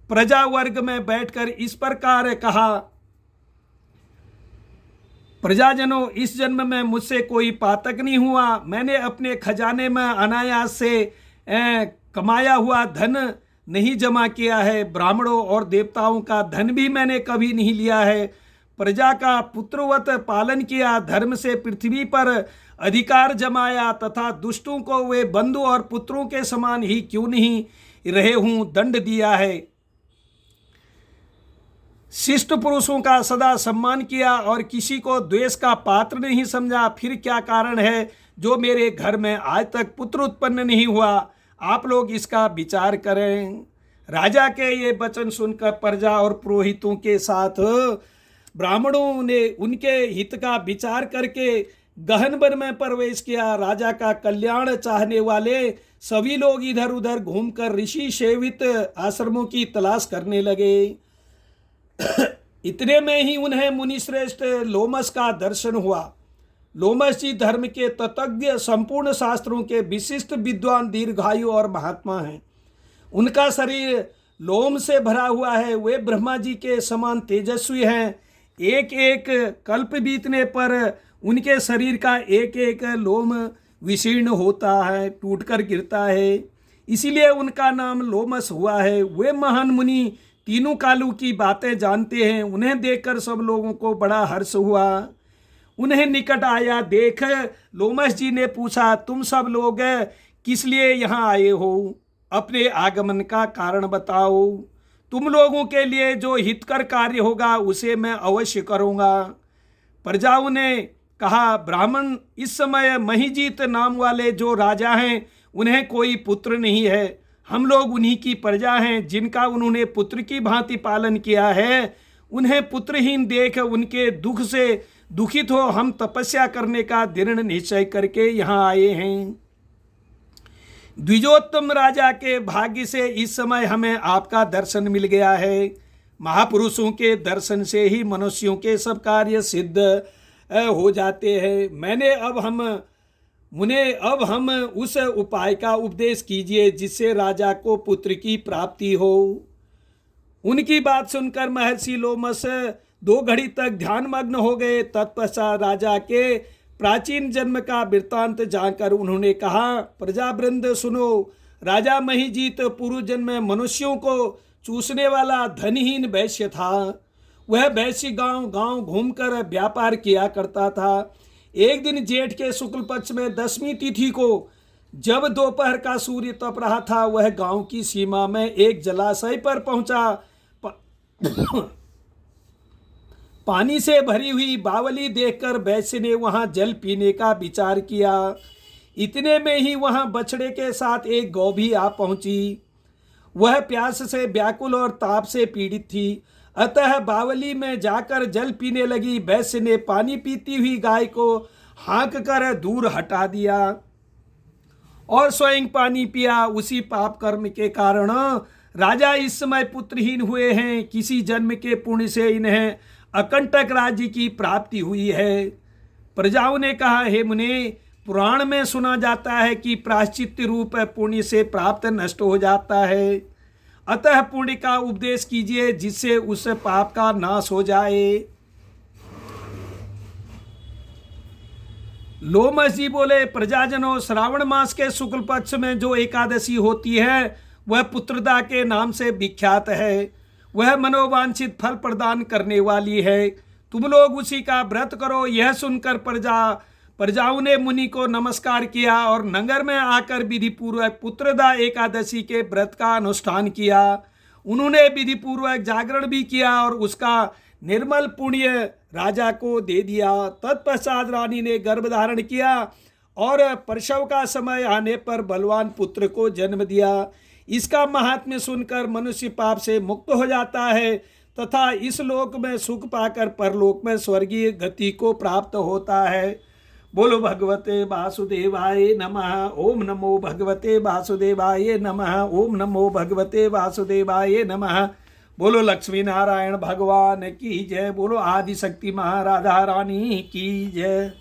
प्रजा वर्ग में बैठकर इस प्रकार कहा, प्रजाजनों, इस जन्म में मुझसे कोई पातक नहीं हुआ। मैंने अपने खजाने में अनायास से कमाया हुआ धन नहीं जमा किया है। ब्राह्मणों और देवताओं का धन भी मैंने कभी नहीं लिया है। प्रजा का पुत्रवत पालन किया, धर्म से पृथ्वी पर अधिकार जमाया तथा दुष्टों को वे बंधु और पुत्रों के समान ही क्यों नहीं रहे हूं दंड दिया है। शिष्ट पुरुषों का सदा सम्मान किया और किसी को द्वेष का पात्र नहीं समझा। फिर क्या कारण है जो मेरे घर में आज तक पुत्र उत्पन्न नहीं हुआ? आप लोग इसका विचार करें। राजा के ये वचन सुनकर प्रजा और पुरोहितों के साथ ब्राह्मणों ने उनके हित का विचार करके गहन वन में प्रवेश किया। राजा का कल्याण चाहने वाले सभी लोग इधर उधर घूमकर ऋषि सेवित आश्रमों की तलाश करने लगे। इतने में ही उन्हें मुनिश्रेष्ठ लोमस का दर्शन हुआ। लोमस जी धर्म के तत्ज्ञ, संपूर्ण शास्त्रों के विशिष्ट विद्वान, दीर्घायु और महात्मा हैं। उनका शरीर लोम से भरा हुआ है। वे ब्रह्मा जी के समान तेजस्वी हैं। एक एक कल्प बीतने पर उनके शरीर का एक एक लोम विशीर्ण होता है, टूटकर गिरता है, इसीलिए उनका नाम लोमस हुआ है। वे महान मुनि तीनों कालों की बातें जानते हैं। उन्हें देखकर सब लोगों को बड़ा हर्ष हुआ। उन्हें निकट आया देख लोमस जी ने पूछा, तुम सब लोग किस लिए यहाँ आए हो? अपने आगमन का कारण बताओ। तुम लोगों के लिए जो हितकर कार्य होगा उसे मैं अवश्य करूँगा। प्रजाओं ने कहा, ब्राह्मण, इस समय महिजीत नाम वाले जो राजा हैं उन्हें कोई पुत्र नहीं है। हम लोग उन्हीं की प्रजा हैं जिनका उन्होंने पुत्र की भांति पालन किया है। उन्हें पुत्रहीन देख उनके दुख से दुखित हो हम तपस्या करने का दृढ़ निश्चय करके यहाँ आए हैं। द्विजोत्तम राजा के भाग्य से इस समय हमें आपका दर्शन मिल गया है। महापुरुषों के दर्शन से ही मनुष्यों के सब कार्य सिद्ध हो जाते हैं। अब हम उस उपाय का उपदेश कीजिए जिससे राजा को पुत्र की प्राप्ति हो। उनकी बात सुनकर महर्षि लोमस 2 घड़ी तक ध्यानमग्न हो गए। तत्पश्चात राजा के प्राचीन जन्म का वृत्तांत जानकर उन्होंने कहा, प्रजावृंद सुनो, राजा महिजीत पूर्व जन्म में मनुष्यों को चूसने वाला धनहीन वैश्य था। वह वैश्य गांव गांव घूमकर व्यापार किया करता था। एक दिन जेठ के शुक्ल पक्ष में 10वीं तिथि को जब दोपहर का सूर्य तप रहा था, वह गांव की सीमा में एक जलाशय पर पहुंचा। पानी से भरी हुई बावली देखकर वैश्य ने वहां जल पीने का विचार किया। इतने में ही वहां बछड़े के साथ एक गौ भी आ पहुंची। वह प्यास से व्याकुल और ताप से पीड़ित थी, अतः बावली में जाकर जल पीने लगी। वैश्य ने पानी पीती हुई गाय को हाँक कर दूर हटा दिया और स्वयं पानी पिया। उसी पाप कर्म के कारण राजा इस समय पुत्रहीन हुए हैं। किसी जन्म के पुण्य से इन्हें अकंटक राज्य की प्राप्ति हुई है। प्रजाओं ने कहा, हे मुने, पुराण में सुना जाता है कि प्रायश्चित रूप पुण्य से प्राप्त नष्ट हो जाता है। अतः पुण्य का उपदेश कीजिए जिससे उस पाप का नाश हो जाए। लोमस जी बोले, प्रजाजनों, श्रावण मास के शुक्ल पक्ष में जो एकादशी होती है वह पुत्रदा के नाम से विख्यात है। वह मनोवांछित फल प्रदान करने वाली है। तुम लोग उसी का व्रत करो। यह सुनकर प्रजाओं ने मुनि को नमस्कार किया और नगर में आकर विधि पूर्वक पुत्रदा एकादशी के व्रत का अनुष्ठान किया। उन्होंने विधि पूर्वक जागरण भी किया और उसका निर्मल पुण्य राजा को दे दिया। तत्पश्चात रानी ने गर्भ धारण किया और प्रसव का समय आने पर बलवान पुत्र को जन्म दिया। इसका महात्म्य सुनकर मनुष्य पाप से मुक्त हो जाता है तथा इस लोक में सुख पाकर परलोक में स्वर्गीय गति को प्राप्त होता है। बोलो भगवते वासुदेवाय नमः। ओम नमो भगवते वासुदेवाय नमः। ओम नमो भगवते वासुदेवाय नमः। बोलो लक्ष्मी नारायण भगवान की जय। बोलो आदिशक्ति महाराधा रानी की जय।